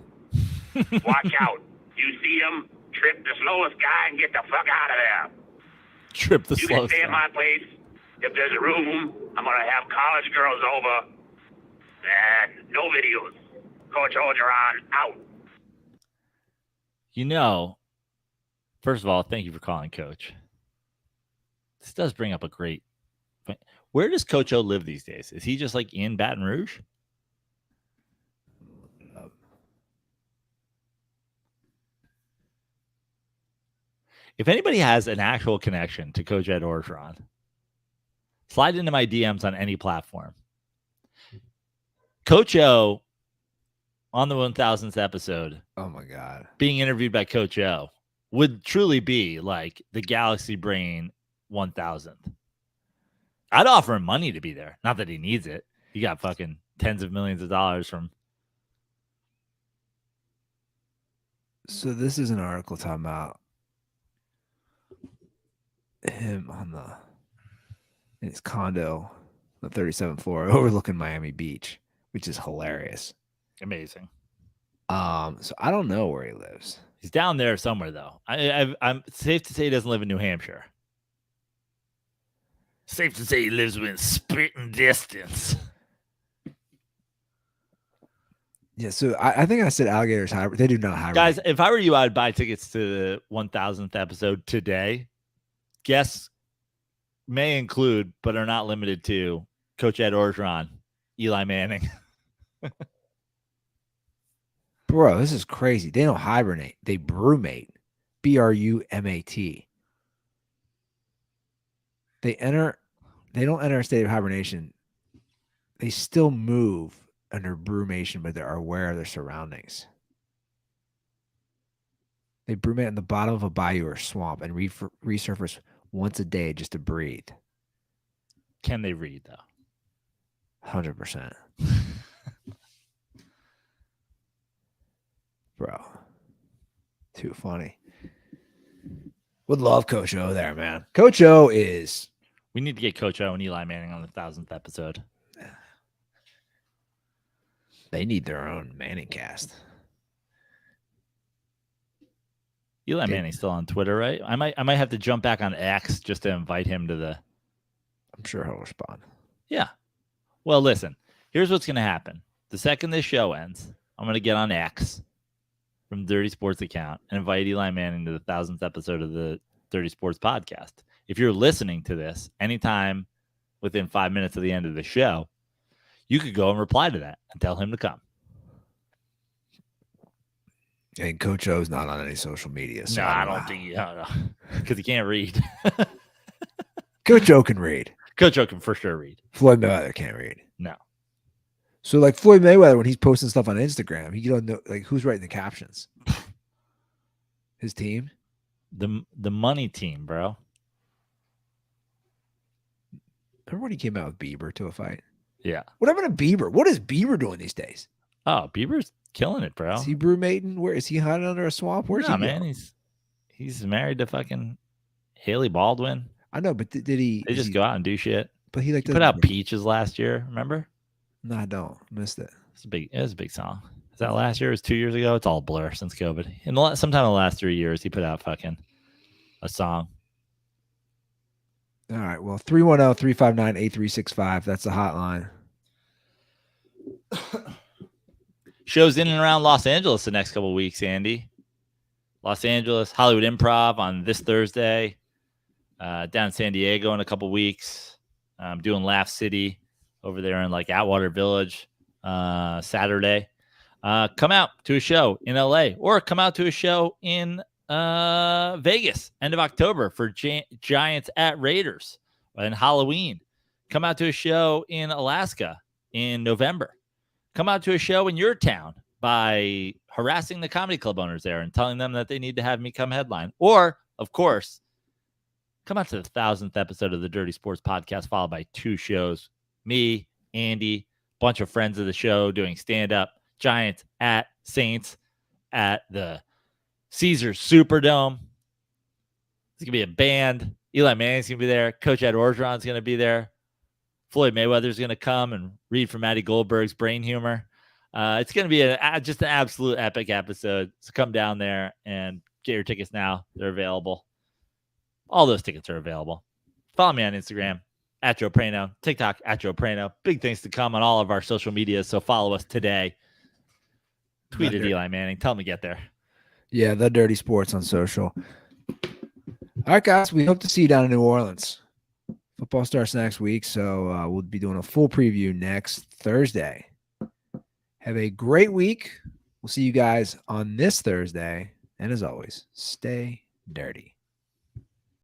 Watch out. You see him, trip the slowest guy and get the fuck out of there. Trip the You can slowest stay at guy. my place. If there's a room, I'm gonna have college girls over. And no videos. Coach Orgeron out. You know, first of all, thank you for calling, Coach. This does bring up a great point. Where does Coach O live these days? Is he just like in Baton Rouge? If anybody has an actual connection to Coach Ed Orgeron, slide into my DMs on any platform. Coach O, on the 1000th episode, Oh my God. being interviewed by Coach O would truly be like the Galaxy Brain 1000th. I'd offer him money to be there. Not that he needs it. He got fucking tens of millions of dollars from. So this is an article talking about him in his condo, the 37th floor, overlooking Miami Beach, which is hilarious. Amazing. So I don't know where he lives. He's down there somewhere, though. I'm safe to say he doesn't live in New Hampshire. Safe to say he lives within spitting distance. Yeah, so I think I said alligators hibernate. They do not hibernate. Guys, if I were you, I'd buy tickets to the 1000th episode today. Guests may include, but are not limited to, Coach Ed Orgeron, Eli Manning. Bro, this is crazy. They don't hibernate. They brumate. BRUMAT. They don't enter a state of hibernation. They still move under brumation, but they're aware of their surroundings. They brumate in the bottom of a bayou or swamp and resurface once a day just to breathe. Can they read, though? 100%. Bro. Too funny. Would love Coach O there, man. Coach O is... We need to get Coach O and Eli Manning on the 1000th episode. They need their own Manning cast. Eli Manning's still on Twitter, right? I might have to jump back on X just to invite him to the. I'm sure he'll respond. Yeah. Well, listen. Here's what's gonna happen. The second this show ends, I'm gonna get on X from Dirty Sports account and invite Eli Manning to the 1000th episode of the Dirty Sports podcast. If you're listening to this anytime within 5 minutes of the end of the show, you could go and reply to that and tell him to come. And Coach O's not on any social media. So No, I don't think because he can't read. Coach O can read. Coach O can for sure read. Floyd Mayweather can't read. No. So like Floyd Mayweather, when he's posting stuff on Instagram, he don't know like who's writing the captions. His team. The money team, bro. Remember when he came out with Bieber to a fight? Yeah. What happened to Bieber? What is Bieber doing these days? Oh, Bieber's killing it, bro. Is he brewmating? Where is he hiding under a swamp? Where's he man? going? He's married to fucking Haley Baldwin. I know, but did he? They just go out and do shit. But he like put out Peaches last year. Remember? No, I don't. Missed it. It was a big song. Is that last year? It was 2 years ago. It's all a blur since COVID. Sometime in the last 3 years, he put out fucking a song. All right. Well, 310-359-8365. That's the hotline. Shows in and around Los Angeles the next couple of weeks, Andy. Los Angeles, Hollywood Improv on this Thursday. Down in San Diego in a couple of weeks. I'm doing Laugh City over there in like Atwater Village Saturday. Come out to a show in LA or come out to a show in Vegas end of October for Giants at Raiders and Halloween. Come out to a show in Alaska in November. Come out to a show in your town by harassing the comedy club owners there and telling them that they need to have me come headline. Or, of course, come out to the 1000th episode of the Dirty Sports Podcast, followed by 2 shows. Me, Andy, bunch of friends of the show doing stand-up. Giants at Saints at the Caesars Superdome. There's going to be a band. Eli Manning's going to be there. Coach Ed Orgeron's going to be there. Floyd Mayweather's going to come and read from Maddie Goldberg's Brain Humor. It's going to be just an absolute epic episode. So come down there and get your tickets now. They're available. All those tickets are available. Follow me on Instagram, @Joe Prano, TikTok, @Joe Prano. Big things to come on all of our social media, so follow us today. Tweet at Eli Manning. Tell him to get there. Yeah, the Dirty Sports on social. All right, guys. We hope to see you down in New Orleans. Football starts next week, so we'll be doing a full preview next Thursday. Have a great week. We'll see you guys on this Thursday. And as always, stay dirty.